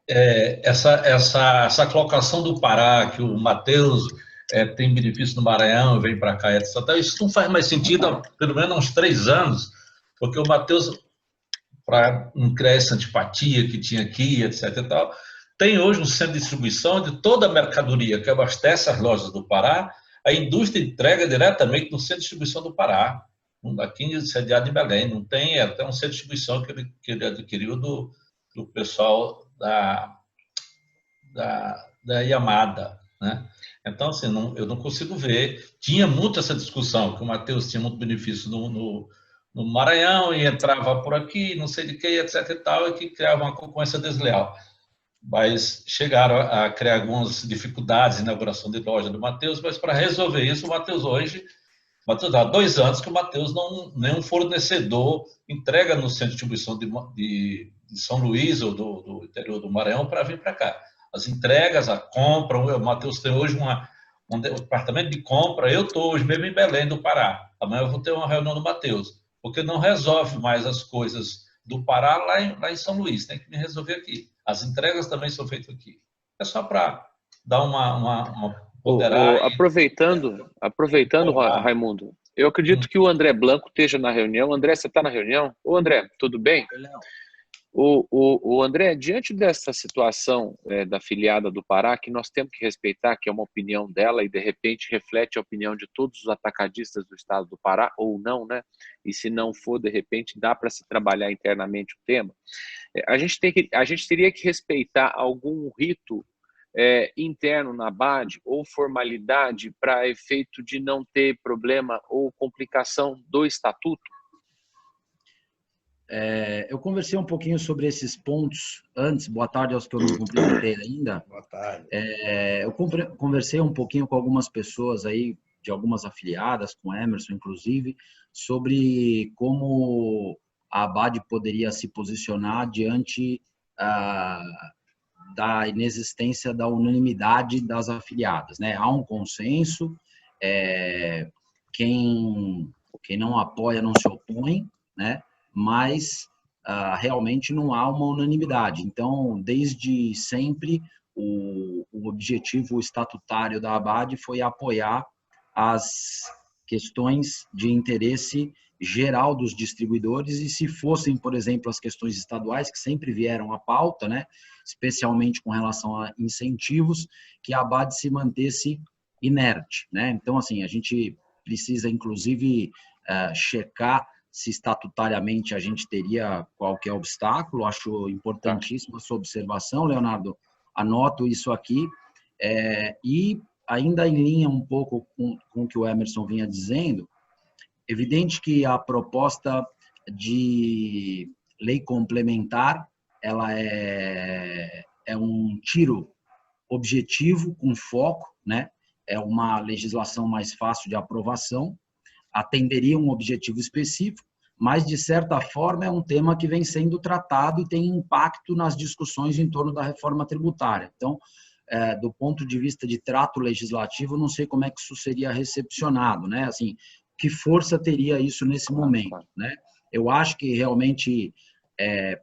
essa colocação do Pará, que o Matheus tem benefício no Maranhão, vem para cá, etc. Isso não faz mais sentido há pelo menos uns 3 anos, porque o Matheus, para não criar essa antipatia que tinha aqui, etc. e tal, tem hoje um centro de distribuição de toda a mercadoria que abastece as lojas do Pará, a indústria entrega diretamente no centro de distribuição do Pará, aqui sediado em Belém. Não tem até um centro de distribuição que ele adquiriu do pessoal da Yamada, né? Então, assim, eu não consigo ver. Tinha muito essa discussão, que o Matheus tinha muito benefício no Maranhão e entrava por aqui, não sei de que, etc. e tal, e que criava uma concorrência desleal. Mas chegaram a criar algumas dificuldades na inauguração de loja do Matheus, mas para resolver isso, o Matheus hoje, há 2 anos que o Matheus nenhum fornecedor entrega no centro de distribuição de São Luís ou do interior do Maranhão para vir para cá. As entregas, a compra, o Matheus tem hoje um departamento de compra. Eu estou hoje mesmo em Belém do Pará. Amanhã eu vou ter uma reunião do Matheus, porque não resolve mais as coisas do Pará lá em São Luís, tem que me resolver aqui. As entregas também são feitas aqui. É só para dar uma Aproveitando, Raimundo, eu acredito que o André Blanco esteja na reunião. André, você está na reunião? Ô, André, tudo bem? O André, diante dessa situação da afiliada do Pará, que nós temos que respeitar, que é uma opinião dela e, de repente, reflete a opinião de todos os atacadistas do estado do Pará, ou não, né? E se não for, de repente, dá para se trabalhar internamente o tema. A gente teria que respeitar algum rito interno na ABAD ou formalidade para efeito de não ter problema ou complicação do estatuto? Eu conversei um pouquinho sobre esses pontos antes. Boa tarde aos que eu não cumprimentei ainda. Boa tarde. Eu conversei um pouquinho com algumas pessoas aí, de algumas afiliadas, com Emerson inclusive, sobre como a ABAD poderia se posicionar diante da inexistência da unanimidade das afiliadas, né? Há um consenso, quem não apoia não se opõe, né? Mas realmente não há uma unanimidade. Então, desde sempre, o objetivo estatutário da ABAD foi apoiar as questões de interesse geral dos distribuidores, e se fossem, por exemplo, as questões estaduais, que sempre vieram à pauta, né, especialmente com relação a incentivos, que a ABAD se mantesse inerte, né? Então, assim, a gente precisa, inclusive, checar se estatutariamente a gente teria qualquer obstáculo. Acho importantíssima a sua observação, Leonardo. Anoto isso aqui. E ainda em linha um pouco com o que o Emerson vinha dizendo, evidente que a proposta de lei complementar, ela é um tiro objetivo com foco, né? É uma legislação mais fácil de aprovação, atenderia um objetivo específico, mas, de certa forma, é um tema que vem sendo tratado e tem impacto nas discussões em torno da reforma tributária. Então, do ponto de vista de trato legislativo, não sei como é que isso seria recepcionado, né? Assim, que força teria isso nesse momento, né? Eu acho que realmente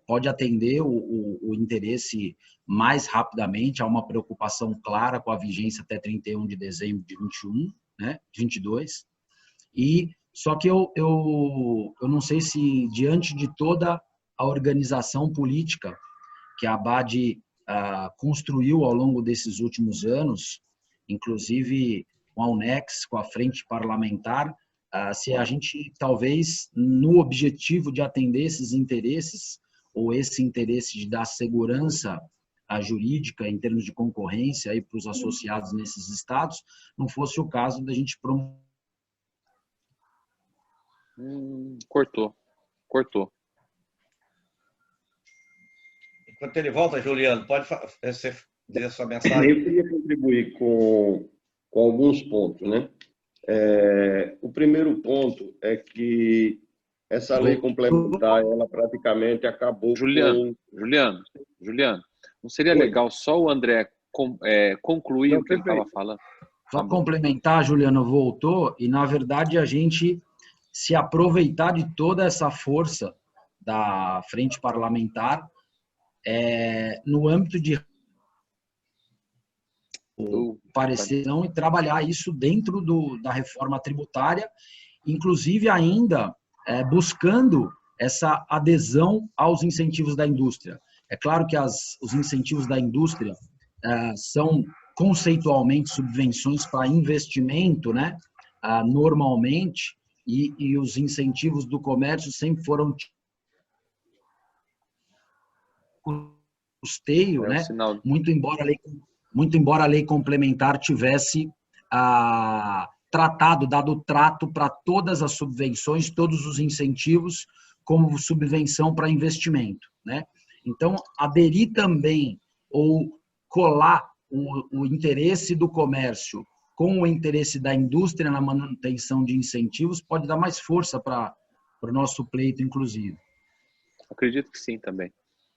pode atender o interesse mais rapidamente. Há uma preocupação clara com a vigência até 31 de dezembro de 21, né? 22. E só que eu não sei se, diante de toda a organização política que a ABAD construiu ao longo desses últimos anos, inclusive com a UNEX, com a Frente Parlamentar, se a gente, talvez, no objetivo de atender esses interesses, ou esse interesse de dar segurança jurídica em termos de concorrência para os associados nesses estados, não fosse o caso da gente promover. Cortou. Enquanto ele volta, Juliano, pode dizer a sua mensagem? Eu queria contribuir com alguns pontos, né? O primeiro ponto é que essa lei complementar, ela praticamente acabou Juliano, não seria legal só o André concluir o que ele estava falando? Só complementar, Juliano voltou, e na verdade a gente se aproveitar de toda essa força da frente parlamentar no âmbito de parecer e trabalhar isso dentro da reforma tributária, inclusive ainda buscando essa adesão aos incentivos da indústria. É claro que os incentivos da indústria são conceitualmente subvenções para investimento, né? Normalmente, e os incentivos do comércio sempre foram custeio, né? Muito embora a lei complementar tivesse dado trato para todas as subvenções, todos os incentivos como subvenção para investimento, né? Então, aderir também ou colar o interesse do comércio com o interesse da indústria na manutenção de incentivos pode dar mais força para o nosso pleito, inclusive. Acredito que sim também.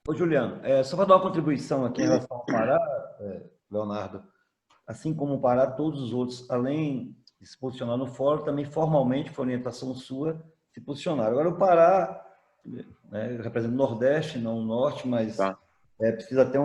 Ô, Juliano, só para dar uma contribuição aqui em relação ao Pará, Leonardo, assim como o Pará, todos os outros, além de se posicionar no fórum, também formalmente, por orientação sua, se posicionaram. Agora, o Pará, né, representa o Nordeste, não o Norte, mas precisa até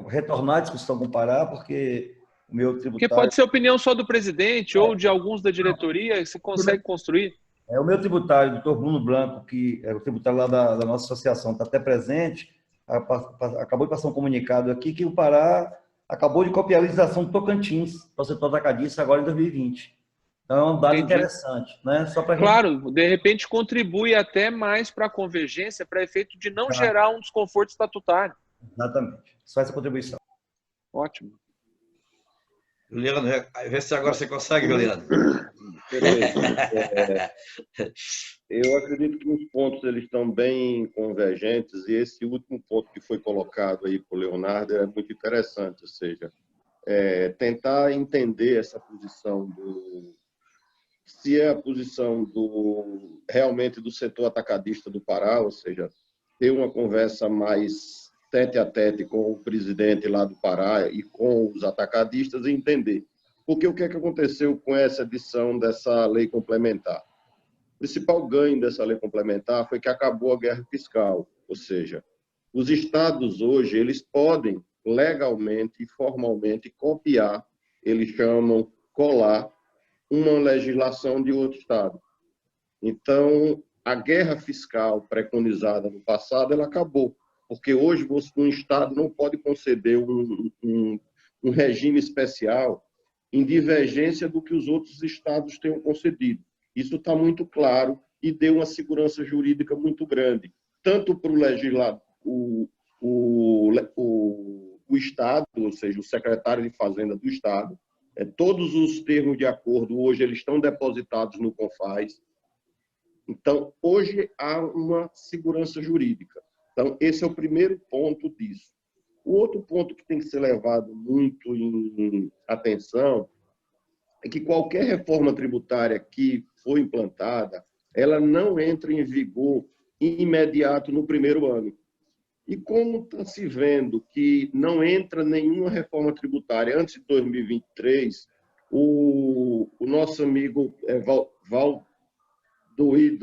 retornar a discussão com o Pará, porque o meu tributário... Porque pode ser opinião só do presidente ou de alguns da diretoria, se consegue construir. O meu tributário, o doutor Bruno Blanco, que é o tributário lá da nossa associação, está até presente, acabou de passar um comunicado aqui que o Pará acabou de copiar a legislação do Tocantins para o setor atacadista agora em 2020. Então, é um dado interessante, né? Só pra Claro, de repente contribui até mais para a convergência, para efeito de não gerar um desconforto estatutário. Exatamente. Só essa contribuição. Ótimo. Juliano, vê se agora você consegue, Juliano. Eu acredito que os pontos eles estão bem convergentes e esse último ponto que foi colocado aí por Leonardo é muito interessante, ou seja, tentar entender essa posição se é a posição realmente do setor atacadista do Pará, ou seja, ter uma conversa mais tete a tete com o presidente lá do Pará e com os atacadistas e entender. Porque o que é que aconteceu com essa edição dessa lei complementar? O principal ganho dessa lei complementar foi que acabou a guerra fiscal, ou seja, os estados hoje eles podem legalmente e formalmente copiar, eles chamam colar, uma legislação de outro estado. Então, a guerra fiscal preconizada no passado, ela acabou, porque hoje um estado não pode conceder um regime especial em divergência do que os outros estados tenham concedido. Isso está muito claro e deu uma segurança jurídica muito grande, tanto para o legislador, o Estado, ou seja, o secretário de Fazenda do Estado. Todos os termos de acordo hoje eles estão depositados no CONFAS. Então, hoje há uma segurança jurídica. Então, esse é o primeiro ponto disso. O outro ponto que tem que ser levado muito em atenção é que qualquer reforma tributária que for implantada, ela não entra em vigor imediato no primeiro ano. E como está se vendo que não entra nenhuma reforma tributária antes de 2023, o nosso amigo Valdoí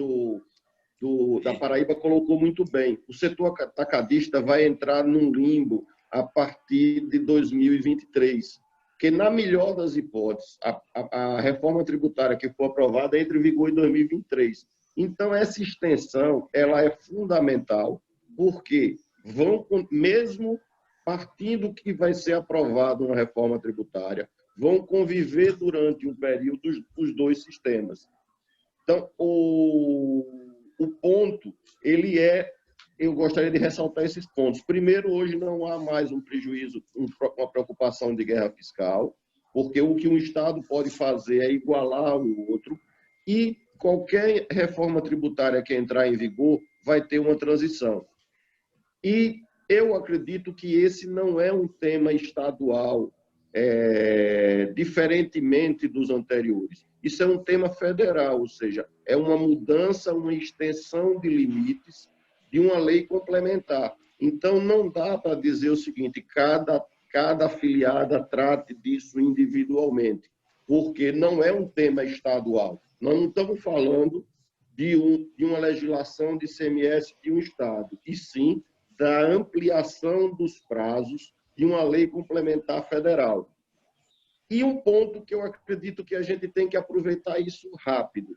da Paraíba colocou muito bem. O setor atacadista vai entrar num limbo a partir de 2023, porque, na melhor das hipóteses, a reforma tributária que for aprovada entra em vigor em 2023. Então, essa extensão ela é fundamental, porque mesmo partindo que vai ser aprovada uma reforma tributária, vão conviver durante um período os dois sistemas. Então, o ponto, eu gostaria de ressaltar esses pontos. Primeiro, hoje não há mais um prejuízo, uma preocupação de guerra fiscal, porque o que um Estado pode fazer é igualar o outro, e qualquer reforma tributária que entrar em vigor vai ter uma transição. E eu acredito que esse não é um tema estadual, diferentemente dos anteriores. Isso é um tema federal, ou seja, é uma mudança, uma extensão de limites de uma lei complementar. Então, não dá para dizer o seguinte, cada afiliada trate disso individualmente, porque não é um tema estadual. Nós não estamos falando de uma legislação de ICMS de um Estado, e sim da ampliação dos prazos de uma lei complementar federal. E um ponto que eu acredito que a gente tem que aproveitar isso rápido.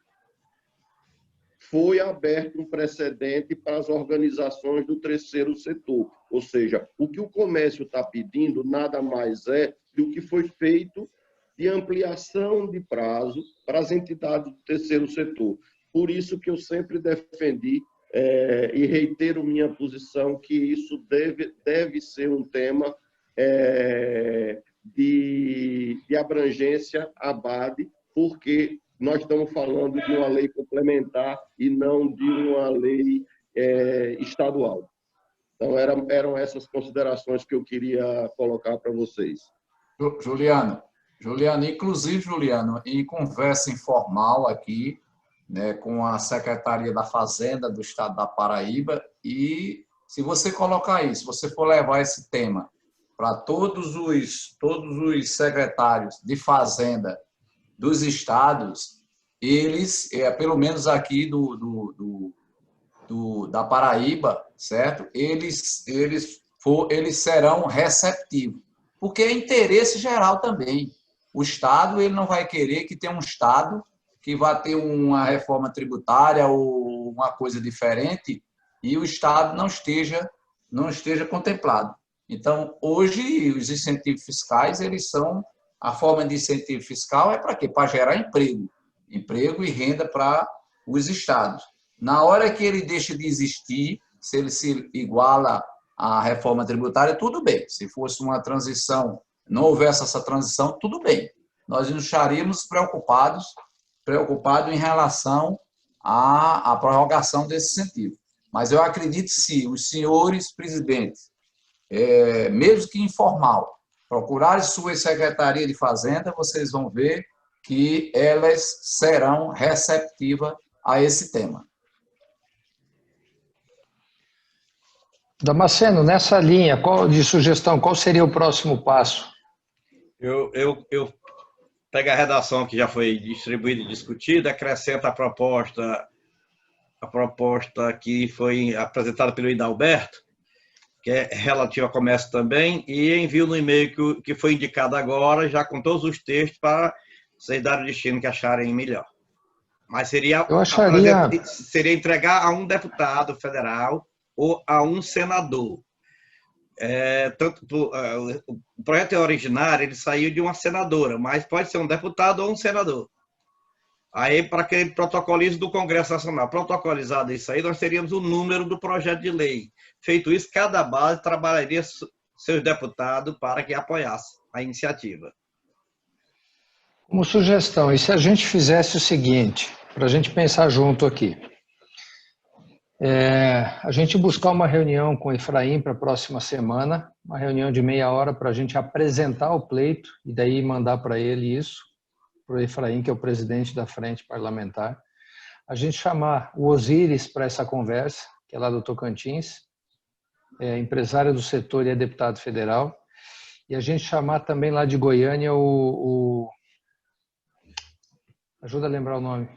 Foi aberto um precedente para as organizações do terceiro setor. Ou seja, o que o comércio está pedindo nada mais é do que foi feito de ampliação de prazo para as entidades do terceiro setor. Por isso que eu sempre defendi e reitero minha posição que isso deve ser um tema de abrangência ABAD, porque nós estamos falando de uma lei complementar e não de uma lei estadual. Então, eram essas considerações que eu queria colocar para vocês. Juliano, inclusive, Juliano, em conversa informal aqui, né, com a Secretaria da Fazenda do Estado da Paraíba, e se você colocar isso, se você for levar esse tema para todos os secretários de Fazenda dos estados, eles, pelo menos aqui da Paraíba, certo? Eles serão receptivos, porque é interesse geral também. O Estado ele não vai querer que tenha um Estado que vá ter uma reforma tributária ou uma coisa diferente e o Estado não esteja contemplado. Então, hoje, os incentivos fiscais, a forma de incentivo fiscal é para quê? Para gerar emprego e renda para os estados. Na hora que ele deixa de existir, se ele se iguala à reforma tributária, tudo bem. Se fosse uma transição, não houvesse essa transição, tudo bem. Nós nos estaríamos preocupados em relação à prorrogação desse incentivo. Mas eu acredito que se os senhores presidentes, mesmo que informal, procurarem sua Secretaria de Fazenda, vocês vão ver que elas serão receptivas a esse tema. Damasceno, nessa linha de sugestão, qual seria o próximo passo? Eu pego a redação que já foi distribuída e discutida, acrescento a proposta que foi apresentada pelo Hidalberto, que é relativa ao comércio também, e envio no e-mail que foi indicado agora, já com todos os textos, para vocês darem o destino que acharem melhor. Mas seria entregar a um deputado federal ou a um senador. O projeto originário ele saiu de uma senadora, mas pode ser um deputado ou um senador. Aí, para que ele protocolize do Congresso Nacional, protocolizado isso aí, nós teríamos o número do projeto de lei. Feito isso, cada base trabalharia seus deputados para que apoiasse a iniciativa. Como sugestão, e se a gente fizesse o seguinte, para a gente pensar junto aqui, a gente buscar uma reunião com o Efraim para a próxima semana, uma reunião de meia hora para a gente apresentar o pleito e daí mandar para ele isso, para o Efraim, que é o presidente da frente parlamentar. A gente chamar o Osíris para essa conversa, que é lá do Tocantins, empresário do setor e é deputado federal, e a gente chamar também lá de Goiânia ajuda a lembrar o nome,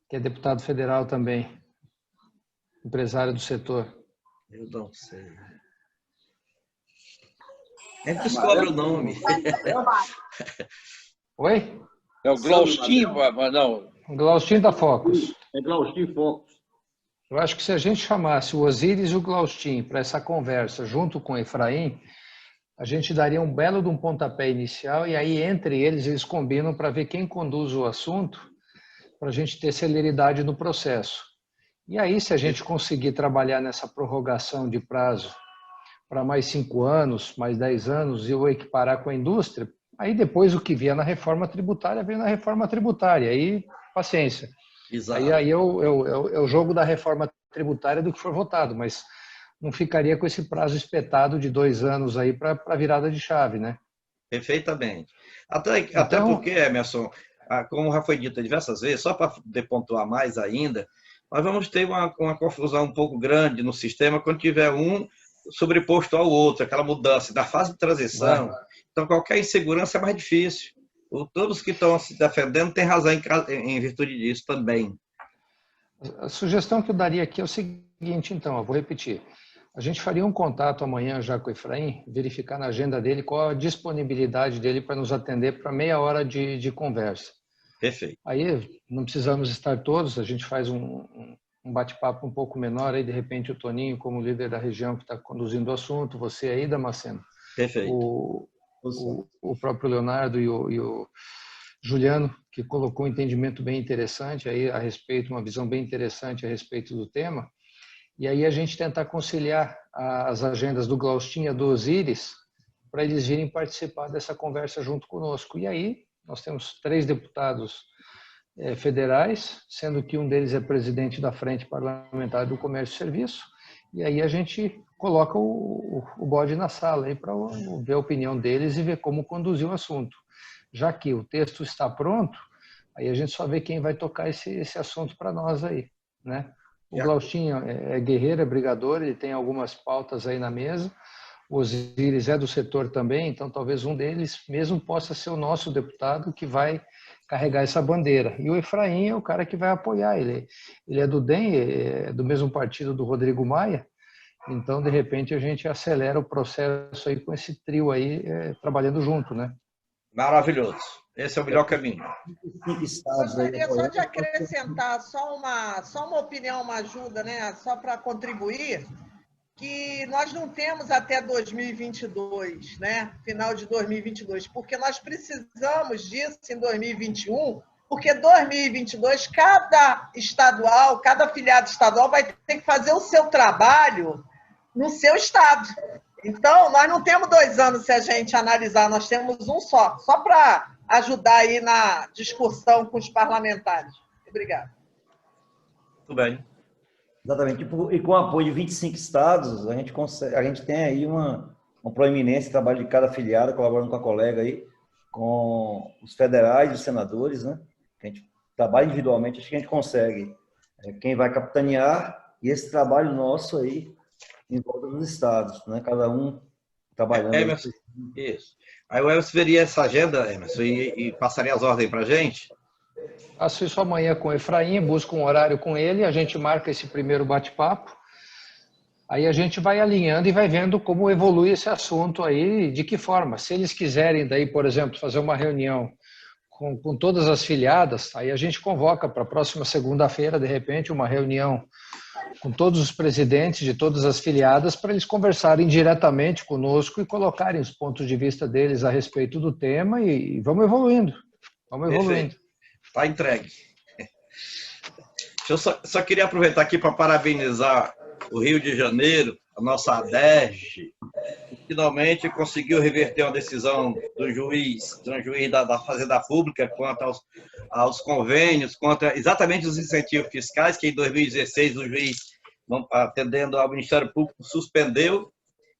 que é deputado federal também, empresário do setor. Eu não sei. A gente descobre o nome. Oi? É o Glaustin, não. Glaustin da Focus. É Glaustin Focus. Eu acho que se a gente chamasse o Osíris e o Glaustin para essa conversa junto com o Efraim, a gente daria um belo de um pontapé inicial e aí entre eles combinam para ver quem conduz o assunto para a gente ter celeridade no processo. E aí, se a gente conseguir trabalhar nessa prorrogação de prazo para mais 5 anos, mais 10 anos e o equiparar com a indústria, aí depois o que vier na reforma tributária, vem na reforma tributária. Aí, paciência. Exato. Aí é o jogo da reforma tributária do que for votado, mas não ficaria com esse prazo espetado de 2 anos aí para a virada de chave, né? Perfeitamente. Até porque, Emerson, como já foi dito diversas vezes, só para pontuar mais ainda, nós vamos ter uma confusão um pouco grande no sistema quando tiver um sobreposto ao outro, aquela mudança da fase de transição. Então, qualquer insegurança é mais difícil. Todos que estão se defendendo têm razão em virtude disso também. A sugestão que eu daria aqui é o seguinte, então, eu vou repetir. A gente faria um contato amanhã já com o Efraim, verificar na agenda dele qual a disponibilidade dele para nos atender para meia hora de conversa. Perfeito. Aí não precisamos estar todos, a gente faz um bate-papo um pouco menor, aí de repente o Toninho, como líder da região que está conduzindo o assunto, você aí, Damasceno. Perfeito. O próprio Leonardo e o Juliano, que colocou um entendimento bem interessante aí a respeito, uma visão bem interessante a respeito do tema. E aí a gente tentar conciliar as agendas do Glaustinha, do Osíris, para eles virem participar dessa conversa junto conosco. E aí nós temos 3 deputados federais, sendo que um deles é presidente da Frente Parlamentar do Comércio e Serviço, e aí a gente coloca o bode na sala para ver a opinião deles e ver como conduzir o assunto. Já que o texto está pronto, aí a gente só vê quem vai tocar esse assunto para nós aí, né? O Glaustinho é guerreiro, é brigador, ele tem algumas pautas aí na mesa. O Osíris é do setor também, então talvez um deles mesmo possa ser o nosso deputado que vai carregar essa bandeira. E o Efraim é o cara que vai apoiar. Ele é do DEM, é do mesmo partido do Rodrigo Maia, então de repente a gente acelera o processo aí com esse trio aí trabalhando junto, né? Maravilhoso. Esse é o melhor caminho. Gostaria só de acrescentar só uma opinião, uma ajuda, né? Só para contribuir, que nós não temos até 2022, né? Final de 2022, porque nós precisamos disso em 2021, porque 2022 cada estadual, cada afiliado estadual vai ter que fazer o seu trabalho no seu estado. Então, nós não temos 2 anos se a gente analisar, nós temos um só para ajudar aí na discussão com os parlamentares. Obrigada. Tudo bem. Exatamente. E com o apoio de 25 estados, a gente tem aí uma proeminência, trabalho de cada afiliado, colaborando com a colega aí, com os federais e os senadores, né? A gente trabalha individualmente, acho que a gente consegue. Quem vai capitanear, e esse trabalho nosso aí, em volta dos estados, né? Cada um trabalhando. Emerson, isso. Aí o Emerson veria essa agenda, Emerson, e passaria as ordens para a gente? Faço isso amanhã com o Efraim, busco um horário com ele, a gente marca esse primeiro bate-papo, aí a gente vai alinhando e vai vendo como evolui esse assunto aí, de que forma. Se eles quiserem, daí, por exemplo, fazer uma reunião com todas as filiadas, aí a gente convoca para a próxima segunda-feira, de repente, uma reunião com todos os presidentes de todas as filiadas para eles conversarem diretamente conosco e colocarem os pontos de vista deles a respeito do tema e vamos evoluindo. Vamos evoluindo. Está entregue. Eu só queria aproveitar aqui para parabenizar o Rio de Janeiro, a nossa ADERJ, que finalmente conseguiu reverter uma decisão do juiz da Fazenda Pública quanto aos convênios, quanto exatamente os incentivos fiscais, que em 2016 o juiz, atendendo ao Ministério Público, suspendeu,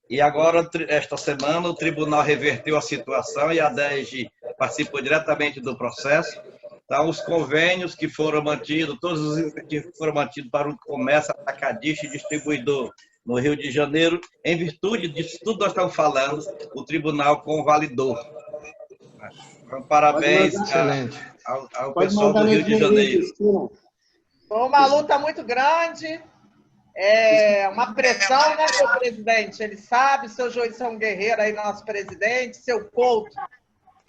e agora, esta semana, o tribunal reverteu a situação e a ADERJ participou diretamente do processo. Então, os convênios que foram mantidos, todos os incentivos que foram mantidos para o comércio atacadista e distribuidor no Rio de Janeiro, em virtude disso tudo nós estamos falando, o tribunal convalidou. Então, parabéns ao pessoal do Rio de Janeiro. Foi uma luta muito grande, uma pressão, né, seu presidente? Ele sabe, seu Joição Guerreiro aí, nosso presidente, seu Couto,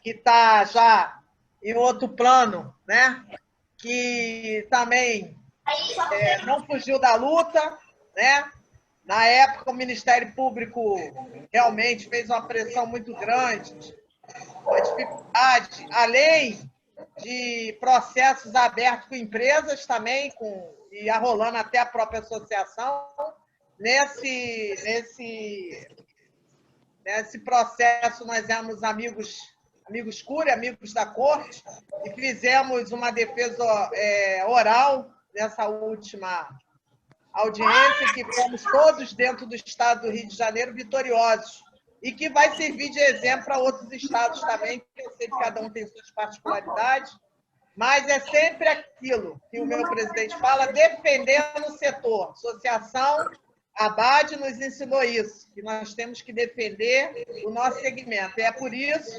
que está já em outro plano, né? Que também não fugiu da luta, né? Na época, o Ministério Público realmente fez uma pressão muito grande, uma dificuldade, além de processos abertos com empresas também, e arrolando até a própria associação. Nesse processo, nós éramos amigos Cury, amigos da corte, e fizemos uma defesa oral nessa última audiência, que fomos todos dentro do estado do Rio de Janeiro vitoriosos, e que vai servir de exemplo para outros estados também, que eu sei que cada um tem suas particularidades, mas é sempre aquilo que o meu presidente fala, defendendo o setor. Associação ABAD nos ensinou isso, que nós temos que defender o nosso segmento. E é por isso,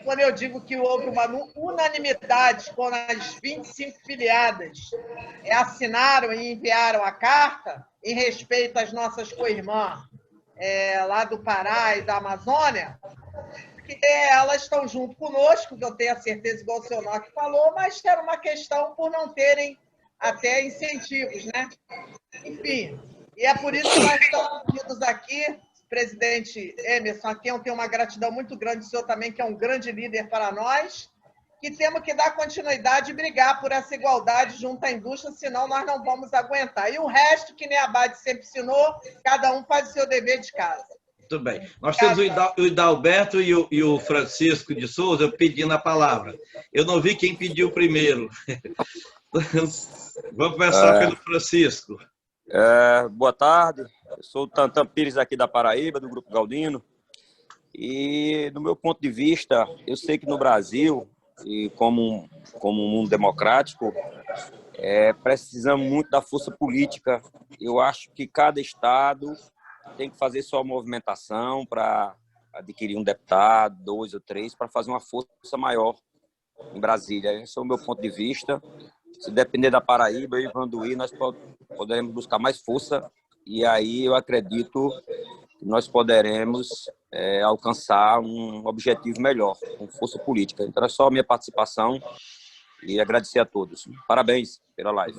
quando eu digo que houve uma unanimidade com as 25 filiadas assinaram e enviaram a carta em respeito às nossas co-irmãs lá do Pará e da Amazônia, que elas estão junto conosco, que eu tenho a certeza, igual o senhor Nock falou, mas era uma questão por não terem até incentivos, né? Enfim, e é por isso que nós estamos unidos aqui, presidente Emerson, a quem eu tenho uma gratidão muito grande, o senhor também, que é um grande líder para nós, que temos que dar continuidade e brigar por essa igualdade junto à indústria, senão nós não vamos aguentar. E o resto, que nem a Abade sempre ensinou, cada um faz o seu dever de casa. Muito bem. Nós temos o Hidalberto e o Francisco de Souza pedindo a palavra. Eu não vi quem pediu primeiro. Vamos começar pelo Francisco. Boa tarde. Eu sou o Tantan Pires aqui da Paraíba, do Grupo Galdino. E, do meu ponto de vista, eu sei que no Brasil, e como um mundo democrático, precisamos muito da força política. Eu acho que cada estado tem que fazer sua movimentação para adquirir um deputado, 2 ou 3, para fazer uma força maior em Brasília. Esse é o meu ponto de vista. Se depender da Paraíba, eu e Vanduí, nós poderemos buscar mais força, e aí eu acredito que nós poderemos alcançar um objetivo melhor, com força política. Então, é só a minha participação e agradecer a todos. Parabéns pela live.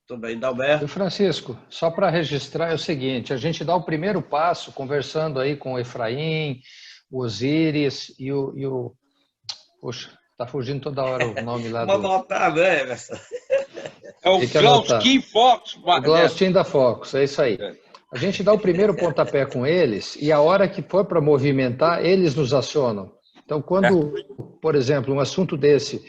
Muito bem, Dalberto. E Francisco, só para registrar é o seguinte, a gente dá o primeiro passo conversando aí com o Efraim, o Osíris e o Poxa, tá fugindo toda hora o nome lá do... Vamos anotar, né, Emerson? É o Glaustin Fox. O Glaustin da Fox, é isso aí. A gente dá o primeiro pontapé com eles e a hora que for para movimentar, eles nos acionam. Então, quando, por exemplo, um assunto desse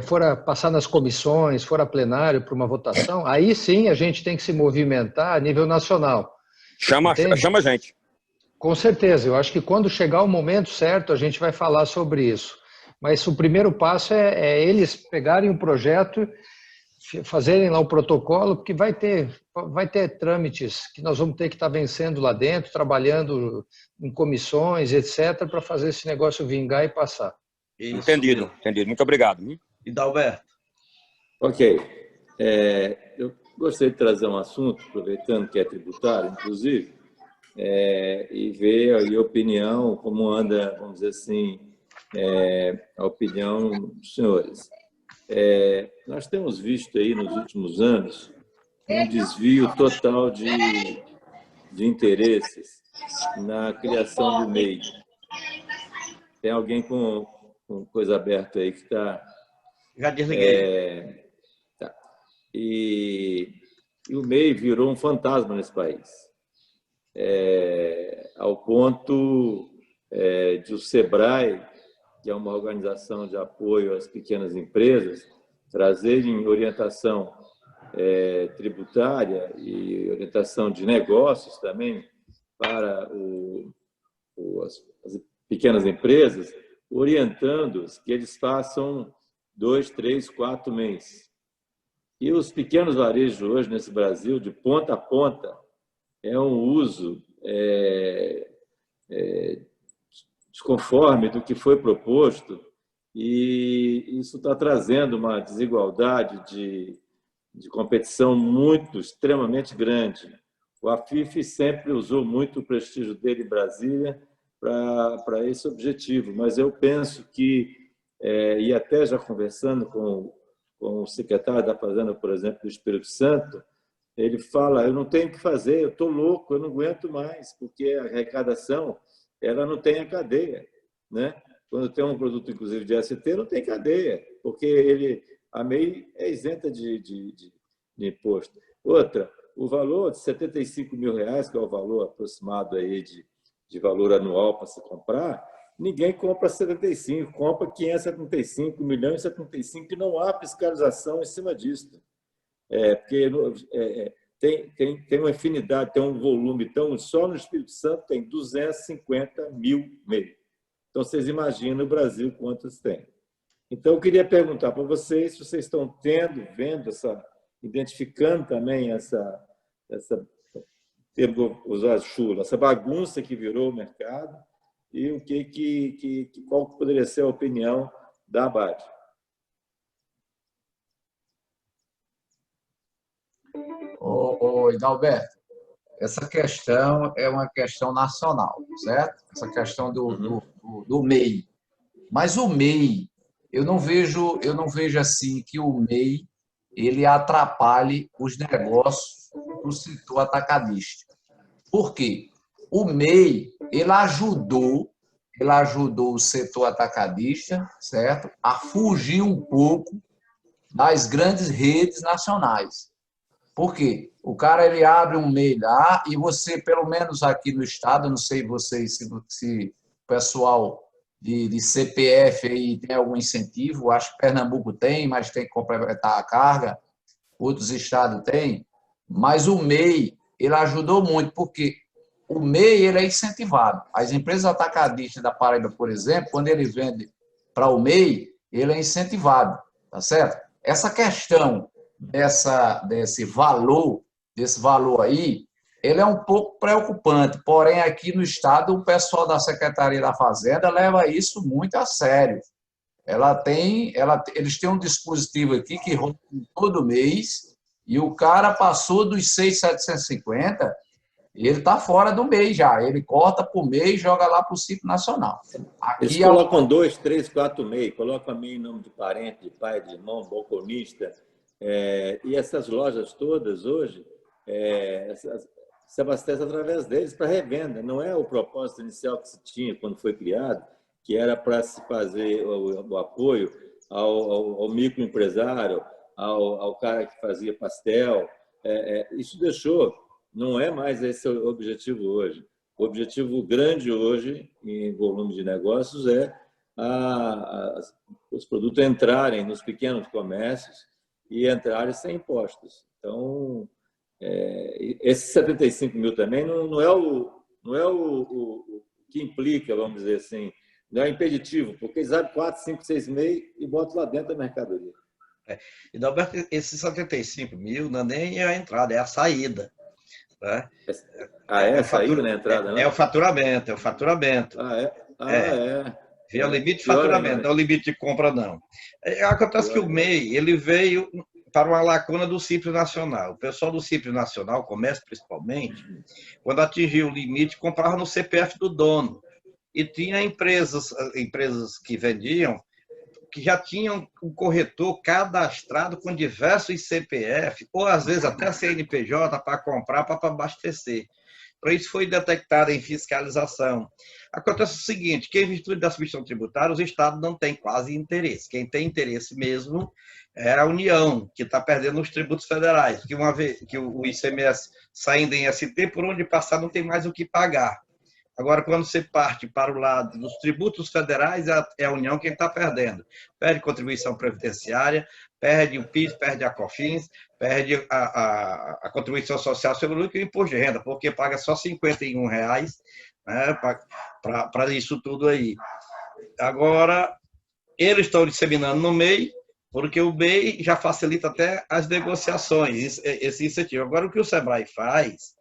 for passar nas comissões, for a plenário para uma votação, aí sim a gente tem que se movimentar a nível nacional. Chama a gente. Com certeza. Eu acho que quando chegar o momento certo, a gente vai falar sobre isso. Mas o primeiro passo é eles pegarem o projeto, fazerem lá o protocolo, porque vai ter trâmites que nós vamos ter que estar vencendo lá dentro, trabalhando em comissões, etc., para fazer esse negócio vingar e passar. Isso. Entendido. Muito obrigado. E Dalberto? Ok. Eu gostaria de trazer um assunto, aproveitando que é tributário, inclusive, e ver aí a opinião, como anda, vamos dizer assim, a opinião dos senhores. Nós temos visto aí nos últimos anos um desvio total de interesses na criação do MEI. Tem alguém com coisa aberta aí que está... Já desliguei. Tá. E o MEI virou um fantasma nesse país. Ao ponto de o SEBRAE, que é uma organização de apoio às pequenas empresas, trazerem orientação tributária e orientação de negócios também para as pequenas empresas, orientando-os que eles façam 2, 3, 4 meses. E os pequenos varejos hoje, nesse Brasil, de ponta a ponta, é um uso desconforme do que foi proposto, e isso está trazendo uma desigualdade de competição extremamente grande. O AFIF sempre usou muito o prestígio dele em Brasília para esse objetivo, mas eu penso que, e até já conversando com o secretário da Fazenda, por exemplo, do Espírito Santo, ele fala, eu não tenho o que fazer, eu estou louco, eu não aguento mais, porque a arrecadação ela não tem a cadeia, né? Quando tem um produto, inclusive, de ST, não tem cadeia, porque a MEI é isenta de imposto. Outra, o valor de R$75 mil, que é o valor aproximado aí de valor anual para se comprar, ninguém compra 75, compra 575 milhões e 75, e não há fiscalização em cima disso. Porque tem uma infinidade, tem um volume, então só no Espírito Santo tem 250 mil MEI. Então, vocês imaginam o Brasil quantos tem. Então, eu queria perguntar para vocês se vocês estão vendo identificando também essa bagunça que virou o mercado e qual poderia ser a opinião da Abade. Ô, Idalberto, essa questão é uma questão nacional, certo? Essa questão do MEI. Mas o MEI, eu não vejo assim que o MEI ele atrapalhe os negócios do setor atacadista. Por quê? O MEI ele ajudou o setor atacadista, certo? A fugir um pouco das grandes redes nacionais. Por quê? O cara ele abre um MEI lá e você, pelo menos aqui no estado, não sei vocês se o pessoal de CPF aí tem algum incentivo, acho que Pernambuco tem, mas tem que complementar a carga, outros estados têm, mas o MEI ele ajudou muito, porque o MEI ele é incentivado. As empresas atacadistas da Paraíba, por exemplo, quando ele vende para o MEI, ele é incentivado, tá certo? Essa questão desse valor aí, ele é um pouco preocupante, porém aqui no estado o pessoal da Secretaria da Fazenda leva isso muito a sério. Eles têm um dispositivo aqui que roda todo mês e o cara passou dos 6.750, ele está fora do MEI já, ele corta por MEI e joga lá para o Simples Nacional. Aqui eles colocam 2, 3, 4 MEI, colocam MEI em nome de parente, de pai, de irmão, balconista, e essas lojas todas hoje se abastecem através deles para revenda. Não é o propósito inicial que se tinha quando foi criado, que era para se fazer o apoio ao microempresário, ao cara que fazia pastel. Isso deixou, não é mais esse o objetivo hoje. O objetivo grande hoje, em volume de negócios, é os produtos entrarem nos pequenos comércios e entrarem sem impostos. Então, esses 75 mil também não é o que implica, vamos dizer assim, não é impeditivo, porque eles abrem 4, 5, 6 meses e botam lá dentro da mercadoria. E, Dalberto, esses 75 mil não é nem a entrada, é a saída. Né? É a saída na entrada, não? É o faturamento, Via limite de faturamento, não é o limite de compra, não. Acontece que o MEI ele veio para uma lacuna do Simples Nacional. O pessoal do Simples Nacional, o comércio principalmente, quando atingiu o limite, comprava no CPF do dono. E tinha empresas que vendiam, que já tinham um corretor cadastrado com diversos CPF, ou às vezes até CNPJ, para comprar, para abastecer. Então, isso foi detectado em fiscalização. Acontece o seguinte, que em virtude da substituição tributária, os estados não têm quase interesse. Quem tem interesse mesmo é a União, que está perdendo os tributos federais, que uma vez que o ICMS saindo em ST, por onde passar não tem mais o que pagar. Agora, quando você parte para o lado dos tributos federais, é a União quem está perdendo. Perde contribuição previdenciária, perde o PIS, perde a COFINS, perde a contribuição social sobre o lucro e o imposto de renda, porque paga só R$ 51, né, para isso tudo aí. Agora, eles estão disseminando no MEI, porque o MEI já facilita até as negociações, esse incentivo. Agora, o que o SEBRAE faz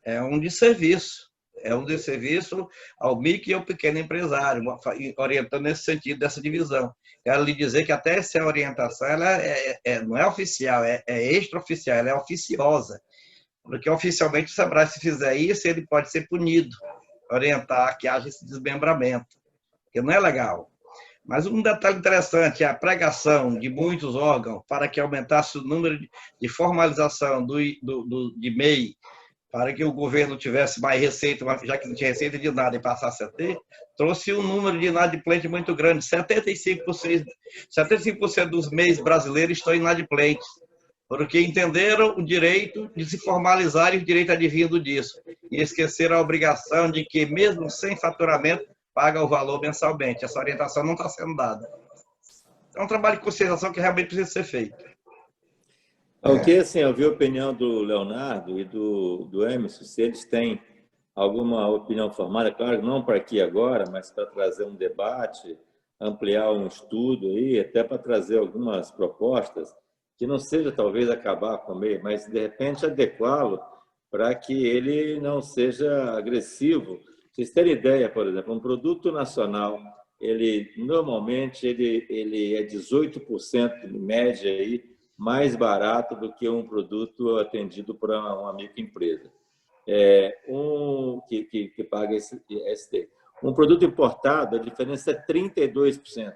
é um desserviço. É um desserviço ao micro e ao pequeno empresário, orientando nesse sentido dessa divisão. Quero lhe dizer que até essa orientação ela não é oficial, é extraoficial, ela é oficiosa. Porque oficialmente o SEBRAE, se fizer isso, ele pode ser punido, orientar que haja esse desmembramento, que não é legal. Mas um detalhe interessante é a pregação de muitos órgãos para que aumentasse o número de formalização de MEI, para que o governo tivesse mais receita, já que não tinha receita de nada e passasse a ter, trouxe um número de inadimplentes muito grande. 75% dos MEIs brasileiros estão inadimplentes, porque entenderam o direito de se formalizar e o direito advindo disso, e esqueceram a obrigação de que, mesmo sem faturamento, paga o valor mensalmente. Essa orientação não está sendo dada. É um trabalho de conscientização que realmente precisa ser feito. Ok, assim, eu vi a opinião do Leonardo e do Emerson, se eles têm alguma opinião formada, claro, não para aqui agora, mas para trazer um debate, ampliar um estudo aí, até para trazer algumas propostas, que não seja talvez acabar com o MEI, mas de repente adequá-lo para que ele não seja agressivo. Vocês terem ideia, por exemplo, um produto nacional, ele normalmente ele é 18% em média aí, mais barato do que um produto atendido por uma microempresa. Que paga esse ST. Um produto importado, a diferença é 32%,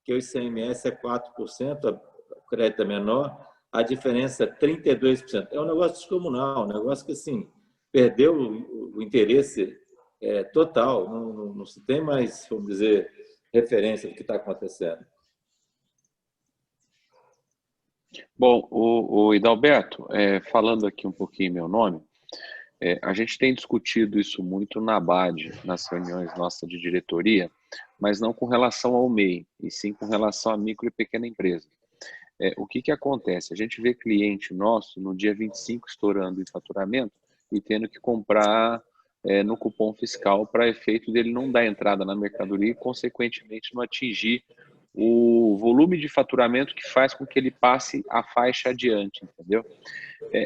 que o ICMS é 4%, o crédito é menor, a diferença é 32%. É um negócio descomunal, um negócio que, assim, perdeu o interesse total, não se tem mais, vamos dizer, referência do que está acontecendo. Bom, o Hidalberto, falando aqui um pouquinho em meu nome, a gente tem discutido isso muito na ABAD, nas reuniões nossas de diretoria, mas não com relação ao MEI, e sim com relação à micro e pequena empresa. O que acontece? A gente vê cliente nosso no dia 25 estourando em faturamento e tendo que comprar no cupom fiscal para efeito dele não dar entrada na mercadoria e, consequentemente, não atingir o volume de faturamento que faz com que ele passe a faixa adiante, entendeu?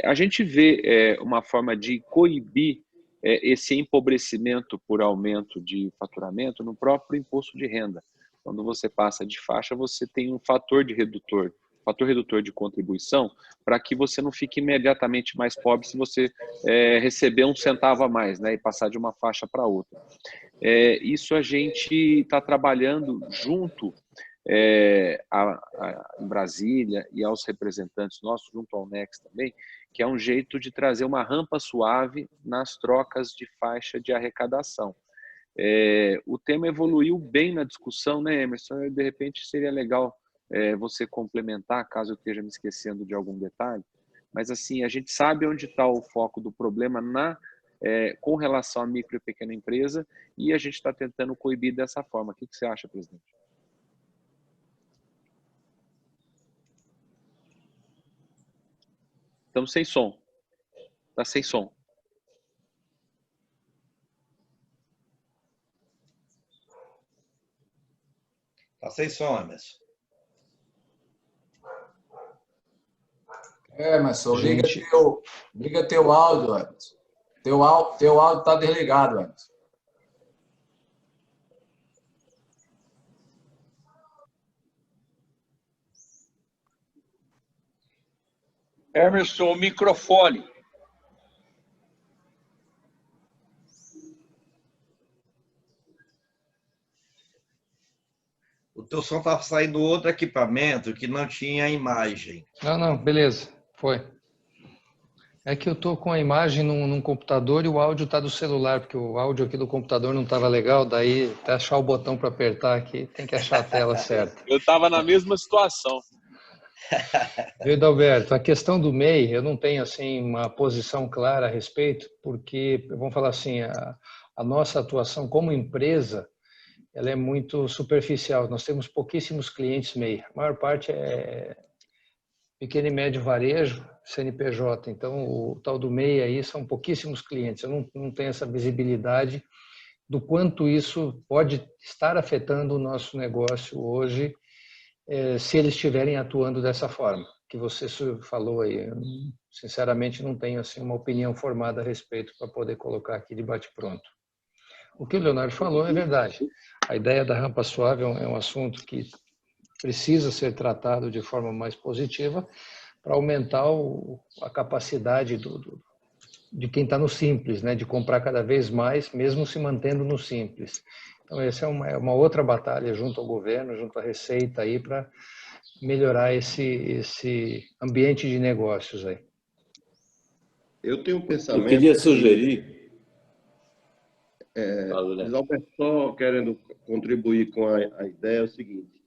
A gente vê uma forma de coibir esse empobrecimento por aumento de faturamento no próprio imposto de renda. Quando você passa de faixa, você tem um fator redutor de contribuição para que você não fique imediatamente mais pobre se você receber um centavo a mais, né, e passar de uma faixa para outra. Isso a gente está trabalhando junto em Brasília e aos representantes nossos, junto ao NEX também, que é um jeito de trazer uma rampa suave nas trocas de faixa de arrecadação. O tema evoluiu bem na discussão, né, Emerson? De repente seria legal você complementar, caso eu esteja me esquecendo de algum detalhe, mas assim, a gente sabe onde está o foco do problema com relação à micro e pequena empresa e a gente está tentando coibir dessa forma. O que você acha, presidente? Estamos sem som. Está sem som. Está sem som, Emerson. Emerson, liga teu áudio, Emerson. Teu áudio está desligado, Emerson. Emerson, o microfone. O teu som estava saindo do outro equipamento que não tinha imagem. Não, beleza, foi. É que eu estou com a imagem num computador e o áudio está do celular, porque o áudio aqui do computador não estava legal, daí até achar o botão para apertar aqui, tem que achar a tela certa. Eu estava na mesma situação. Viu, Adalberto, a questão do MEI, eu não tenho assim uma posição clara a respeito, porque, vamos falar assim, a nossa atuação como empresa, ela é muito superficial. Nós temos pouquíssimos clientes MEI. A maior parte é pequeno e médio varejo, CNPJ. Então, o tal do MEI aí são pouquíssimos clientes. Eu não tenho essa visibilidade do quanto isso pode estar afetando o nosso negócio hoje, se eles estiverem atuando dessa forma, que você falou aí. Eu, sinceramente, não tenho assim, uma opinião formada a respeito para poder colocar aqui de bate-pronto. O que o Leonardo falou é verdade. A ideia da rampa suave é um assunto que precisa ser tratado de forma mais positiva para aumentar a capacidade de quem está no simples, né, de comprar cada vez mais, mesmo se mantendo no simples. Então, essa é uma outra batalha junto ao governo, junto à Receita, aí para melhorar esse ambiente de negócios aí. Eu tenho um pensamento... Eu queria sugerir... Alberto, só querendo contribuir com a ideia, é o seguinte.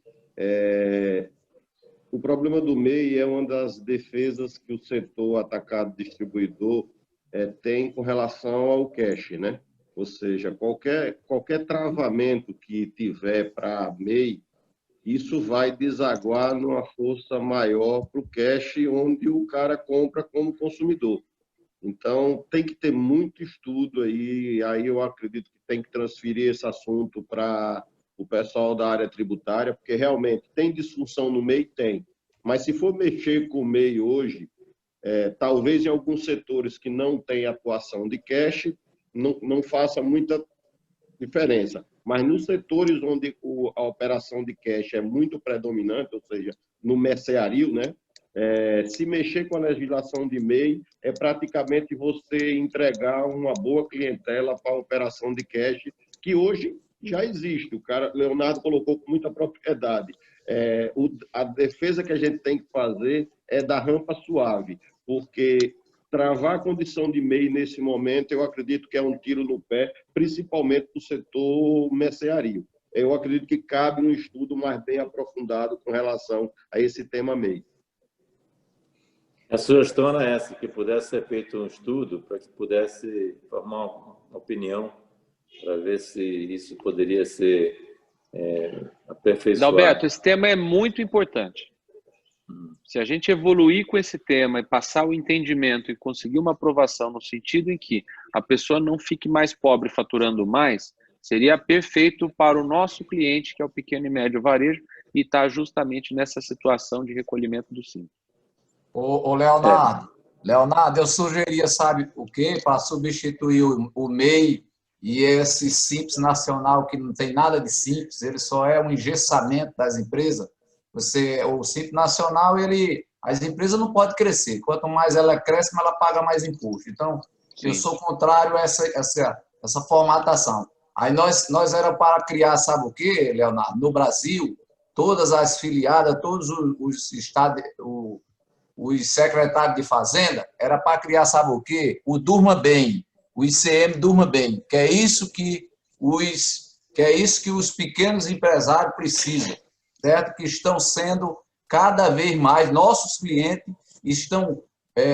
O problema do MEI é uma das defesas que o setor atacado distribuidor tem com relação ao cash, né? Ou seja, qualquer travamento que tiver para MEI, isso vai desaguar numa força maior para o cash, onde o cara compra como consumidor. Então, tem que ter muito estudo aí eu acredito que tem que transferir esse assunto para o pessoal da área tributária, porque realmente tem disfunção no MEI? Tem. Mas se for mexer com o MEI hoje, talvez em alguns setores que não têm atuação de cash, não faça muita diferença. Mas nos setores onde a operação de cash é muito predominante, ou seja, no merceario, né? Se mexer com a legislação de MEI é praticamente você entregar uma boa clientela para a operação de cash, que hoje já existe. O cara, Leonardo colocou com muita propriedade. A defesa que a gente tem que fazer é da rampa suave, porque travar a condição de MEI nesse momento, eu acredito que é um tiro no pé, principalmente do setor merceario. Eu acredito que cabe um estudo mais bem aprofundado com relação a esse tema MEI. A sugestão era essa, que pudesse ser feito um estudo para que pudesse formar uma opinião para ver se isso poderia ser aperfeiçoado. Adalberto, esse tema é muito importante. Se a gente evoluir com esse tema e passar o entendimento e conseguir uma aprovação no sentido em que a pessoa não fique mais pobre faturando mais, seria perfeito para o nosso cliente, que é o pequeno e médio varejo, e está justamente nessa situação de recolhimento do Simples. Ô Leonardo, Leonardo, eu sugeria, sabe o quê? Para substituir o MEI e esse Simples Nacional, que não tem nada de simples, ele só é um engessamento das empresas. O Simples Nacional, as empresas não podem crescer. Quanto mais ela cresce, mais ela paga mais imposto. Então, eu sou contrário a essa formatação. Aí nós era para criar, sabe o quê, Leonardo? No Brasil, todas as filiadas, todos os estados, os secretários de Fazenda, era para criar, sabe o quê? O Durma Bem, o ICM Durma Bem, que é isso que os pequenos empresários precisam, certo? Que estão sendo cada vez mais, nossos clientes estão,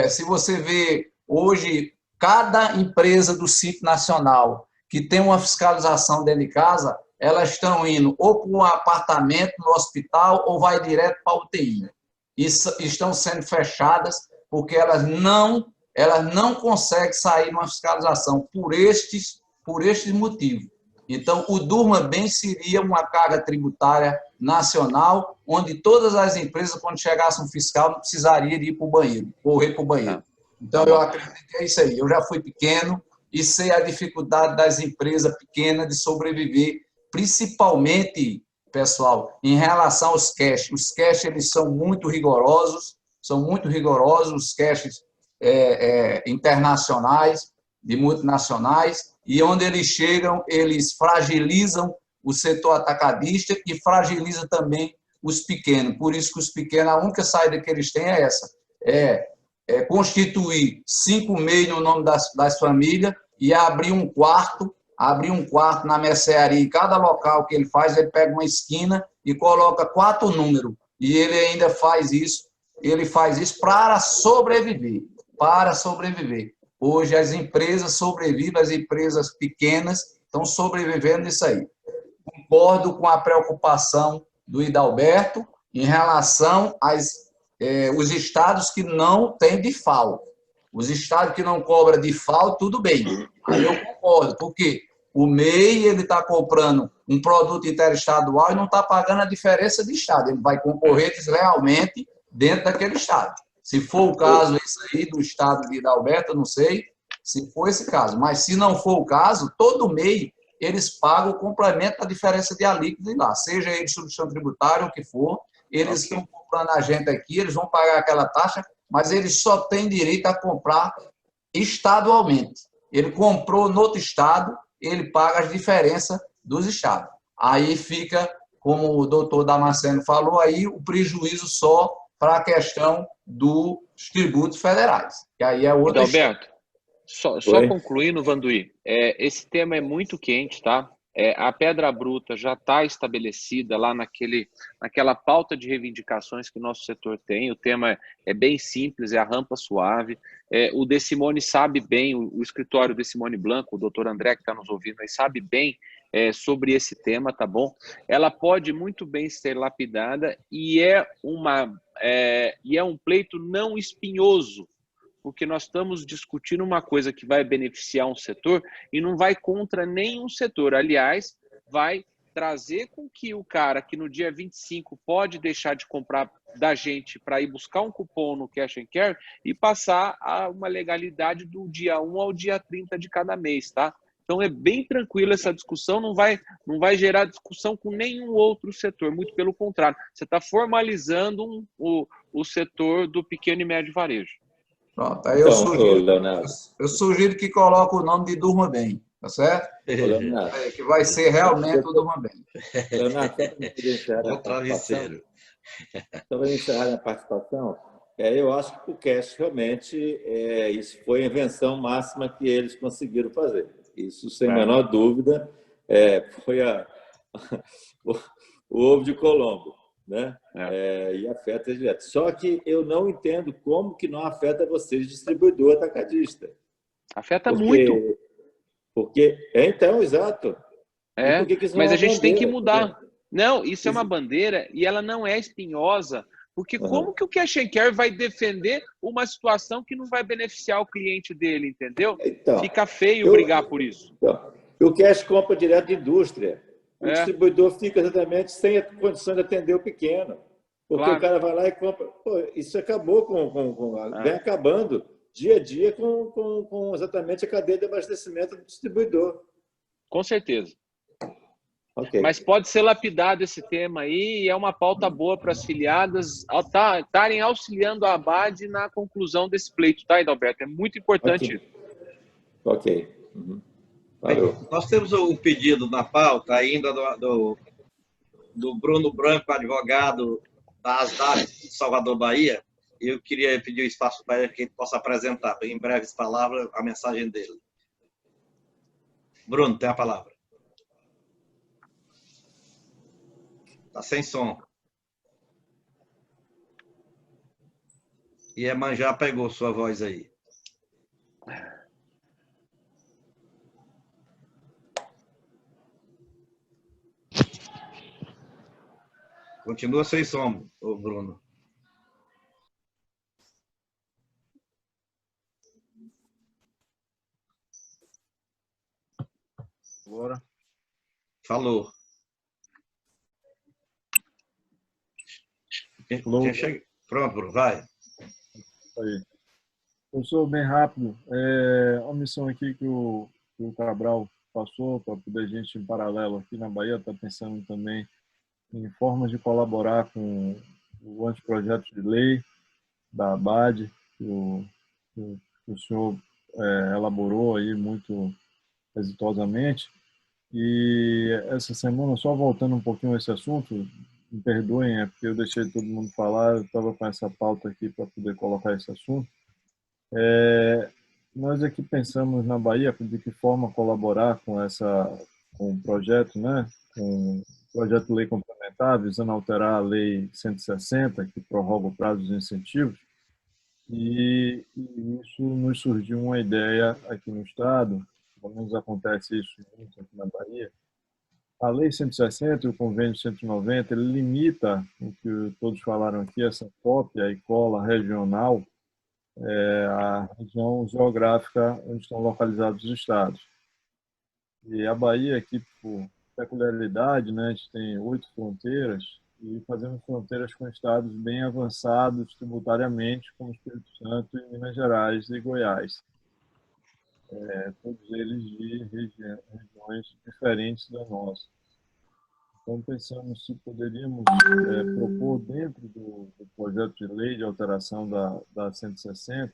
se você vê hoje, cada empresa do Simples Nacional que tem uma fiscalização dentro de casa, elas estão indo ou para um apartamento no hospital ou vai direto para a UTI. E estão sendo fechadas porque elas não conseguem sair de uma fiscalização por estes motivos. Então, o Durma Bem seria uma carga tributária nacional, onde todas as empresas, quando chegasse um fiscal, não precisaria de ir para o banheiro, correr para o banheiro. Então, eu acredito que é isso aí. Eu já fui pequeno e sei a dificuldade das empresas pequenas de sobreviver, principalmente, pessoal, em relação aos cash. Os cash, eles são muito rigorosos, os cash internacionais, de multinacionais, e onde eles chegam, eles fragilizam o setor atacadista e fragiliza também os pequenos. Por isso que os pequenos, a única saída que eles têm é essa, constituir 5 MEI no nome das famílias e abrir um quarto na mercearia. Em cada local que ele faz, ele pega uma esquina e coloca 4 números. E ele ainda faz isso para sobreviver. Hoje as empresas sobrevivem, as empresas pequenas estão sobrevivendo nisso aí. Concordo com a preocupação do Hidalberto em relação aos estados que não têm DIFAL. Os estados que não cobram DIFAL, tudo bem. Aí eu concordo, porque o MEI está comprando um produto interestadual e não está pagando a diferença de estado. Ele vai concorrer deslealmente dentro daquele estado. Se for o caso esse aí do estado de Hidalberto, eu não sei se for esse caso. Mas se não for o caso, todo MEI eles pagam o complemento da diferença de alíquota de lá. Seja ele substituição tributária ou o que for, eles estão comprando a gente aqui, eles vão pagar aquela taxa, mas eles só têm direito a comprar estadualmente. Ele comprou no outro estado, ele paga as diferenças dos estados. Aí fica, como o doutor Damasceno falou, aí o prejuízo só para a questão dos tributos federais. Que aí é outra. Alberto, só concluindo, Vanduí, esse tema é muito quente, tá? A pedra bruta já está estabelecida lá naquela pauta de reivindicações que o nosso setor tem. O tema é bem simples, é a rampa suave. O De Simone sabe bem, o escritório De Simone Blanco, o doutor André que está nos ouvindo aí, sabe bem sobre esse tema, tá bom? Ela pode muito bem ser lapidada e é um pleito não espinhoso, porque nós estamos discutindo uma coisa que vai beneficiar um setor e não vai contra nenhum setor. Aliás, vai trazer com que o cara que no dia 25 pode deixar de comprar da gente para ir buscar um cupom no Cash and Carry e passar a uma legalidade do dia 1 ao dia 30 de cada mês, tá? Então é bem tranquilo essa discussão, não vai gerar discussão com nenhum outro setor, muito pelo contrário. Você está formalizando o setor do pequeno e médio varejo. Pronto, aí eu sugiro que coloque o nome de Durma Bem, tá certo? Que vai ser realmente o Durma Bem. Leonardo, só para encerrar a participação, eu acho que o cash realmente, isso foi a invenção máxima que eles conseguiram fazer. Isso, sem a menor dúvida, foi o ovo de Colombo, né? E afeta direto. Só que eu não entendo como que não afeta vocês, distribuidor atacadista. Afeta muito. Porque, então, exato. Mas a gente tem que mudar. Não, isso é uma bandeira e ela não é espinhosa, porque como que o cash and carry vai defender uma situação que não vai beneficiar o cliente dele, entendeu? Então, fica feio brigar por isso. Então, o cash compra direto de indústria. O distribuidor fica exatamente sem a condição de atender o pequeno. Porque o cara vai lá e compra. Pô, isso acabou vem acabando dia a dia com exatamente a cadeia de abastecimento do distribuidor. Com certeza. Okay. Mas pode ser lapidado esse tema aí, e é uma pauta boa para as filiadas estarem auxiliando a ABAD na conclusão desse pleito, tá, Edalberto? É muito importante isso. Ok. Valeu. Nós temos um pedido na pauta ainda do Bruno Branco, advogado da ASDAP de Salvador, Bahia. Eu queria pedir o espaço para ele que ele possa apresentar em breves palavras a mensagem dele. Bruno, tem a palavra. Está sem som. E Iemanjá pegou sua voz aí. Continua sem som, Bruno. Agora. Falou. Pronto, Bruno, vai. Aí. Eu sou bem rápido. A missão aqui que o Cabral passou para poder a gente, em paralelo aqui na Bahia, está pensando também em formas de colaborar com o anteprojeto de lei da ABAD, que o senhor elaborou aí muito exitosamente. E essa semana, só voltando um pouquinho a esse assunto, me perdoem, é porque eu deixei todo mundo falar, eu estava com essa pauta aqui para poder colocar esse assunto. Nós aqui pensamos na Bahia de que forma colaborar com o projeto, né? Com o projeto de lei complementar, visando alterar a lei 160, que prorroga o prazo dos incentivos. E isso nos surgiu uma ideia aqui no Estado, pelo menos acontece isso muito aqui na Bahia. A Lei 160 e o Convênio 190, ele limita o que todos falaram aqui, essa cópia e cola regional, a região geográfica onde estão localizados os estados. E a Bahia, aqui, por peculiaridade, né, a gente tem 8 fronteiras e fazemos fronteiras com estados bem avançados tributariamente, como Espírito Santo, e Minas Gerais e Goiás. Todos eles de regiões diferentes da nossa. Então, pensamos se poderíamos propor dentro do projeto de lei de alteração da 160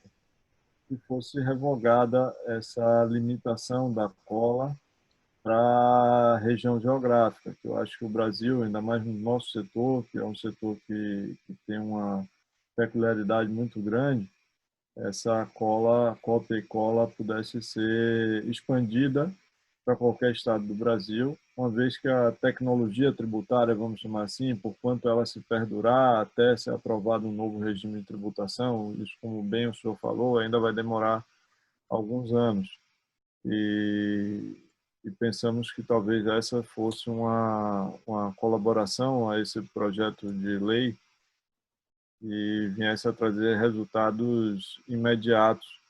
que fosse revogada essa limitação da cola para a região geográfica, que eu acho que o Brasil, ainda mais no nosso setor, que é um setor que tem uma peculiaridade muito grande, essa cópia e cola pudesse ser expandida para qualquer estado do Brasil, uma vez que a tecnologia tributária, vamos chamar assim, por quanto ela se perdurar até ser aprovado um novo regime de tributação, isso, como bem o senhor falou, ainda vai demorar alguns anos. E pensamos que talvez essa fosse uma colaboração a esse projeto de lei e viesse a trazer resultados imediatos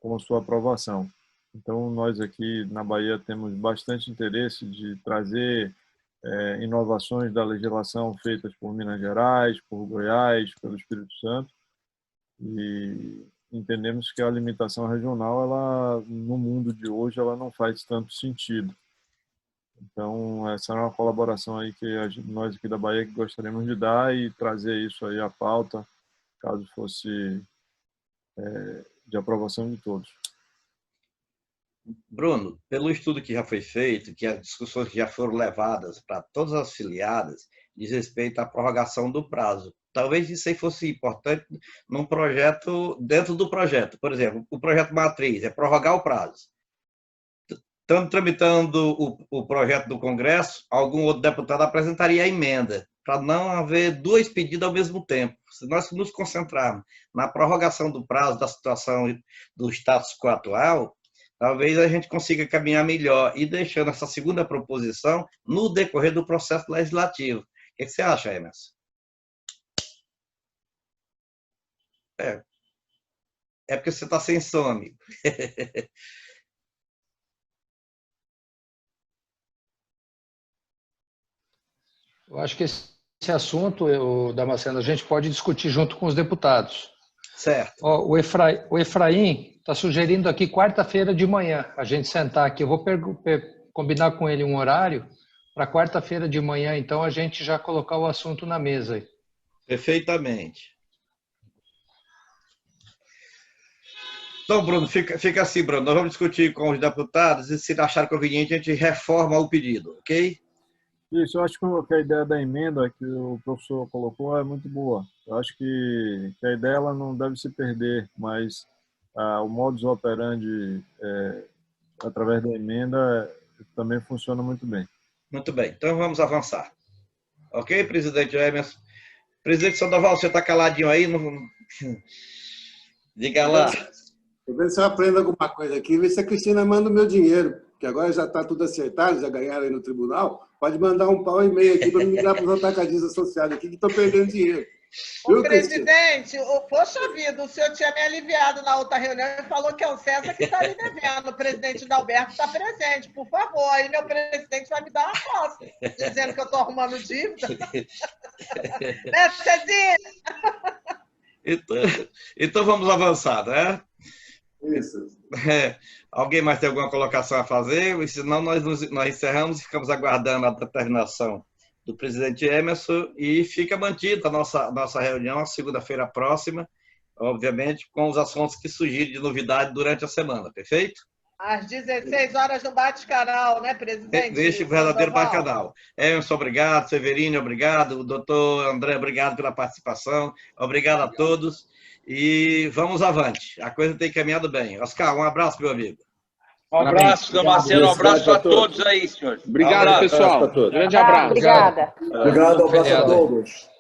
com a sua aprovação. Então, nós aqui na Bahia temos bastante interesse de trazer inovações da legislação feitas por Minas Gerais, por Goiás, pelo Espírito Santo, e entendemos que a limitação regional, ela, no mundo de hoje, ela não faz tanto sentido. Então, essa é uma colaboração aí que nós aqui da Bahia gostaríamos de dar e trazer isso aí à pauta, caso fosse de aprovação de todos. Bruno, pelo estudo que já foi feito, que as discussões que já foram levadas para todas as filiadas, diz respeito à prorrogação do prazo. Talvez isso aí fosse importante num projeto, dentro do projeto. Por exemplo, o projeto matriz é prorrogar o prazo. Estamos tramitando o projeto do Congresso, algum outro deputado apresentaria a emenda, para não haver dois pedidos ao mesmo tempo. Se nós nos concentrarmos na prorrogação do prazo da situação do status quo atual, talvez a gente consiga caminhar melhor e deixando essa segunda proposição no decorrer do processo legislativo. O que você acha, Emerson? É porque você está sem sono, amigo. Eu acho que esse assunto, Damasceno, a gente pode discutir junto com os deputados. Certo. O Efraim está sugerindo aqui quarta-feira de manhã, a gente sentar aqui. Eu vou combinar com ele um horário para quarta-feira de manhã, então a gente já colocar o assunto na mesa aí. Perfeitamente. Então, Bruno, fica assim, Bruno. Nós vamos discutir com os deputados e, se achar conveniente, a gente reforma o pedido, ok? Isso, eu acho que a ideia da emenda que o professor colocou é muito boa. Eu acho que a ideia ela não deve se perder, mas o modus operandi através da emenda também funciona muito bem. Muito bem, então vamos avançar. Ok, presidente Emerson? Presidente Sandoval, você está caladinho aí? Diga lá. Vou ver se eu aprendo alguma coisa aqui, ver se a Cristina manda o meu dinheiro, que agora já está tudo acertado, já ganharam aí no tribunal. Pode mandar um pau e meio aqui para me dar para os atacadistas associados aqui, que estão perdendo dinheiro. O presidente, poxa vida, o senhor tinha me aliviado na outra reunião e falou que é o César que está ali devendo. O presidente Dalberto está presente, por favor. Aí meu presidente vai me dar uma costa, dizendo que eu estou arrumando dívida. Né, Cezinha? Então vamos avançar, né? Isso. Alguém mais tem alguma colocação a fazer? Senão nós encerramos e ficamos aguardando a determinação do presidente Emerson e fica mantida a nossa reunião na segunda-feira próxima, obviamente, com os assuntos que surgirem de novidade durante a semana, perfeito? Às 16 horas no Bate-Canal, né, presidente? Neste verdadeiro Bate-Canal. Emerson, obrigado. Severino, obrigado. O doutor André, obrigado pela participação. Obrigado a todos. E vamos avante. A coisa tem caminhado bem. Oscar, um abraço, meu amigo. Um abraço, Damasceno. Um abraço a todos aí, senhores. Obrigado, pessoal. Grande abraço. Obrigada. Obrigado, um abraço a todos.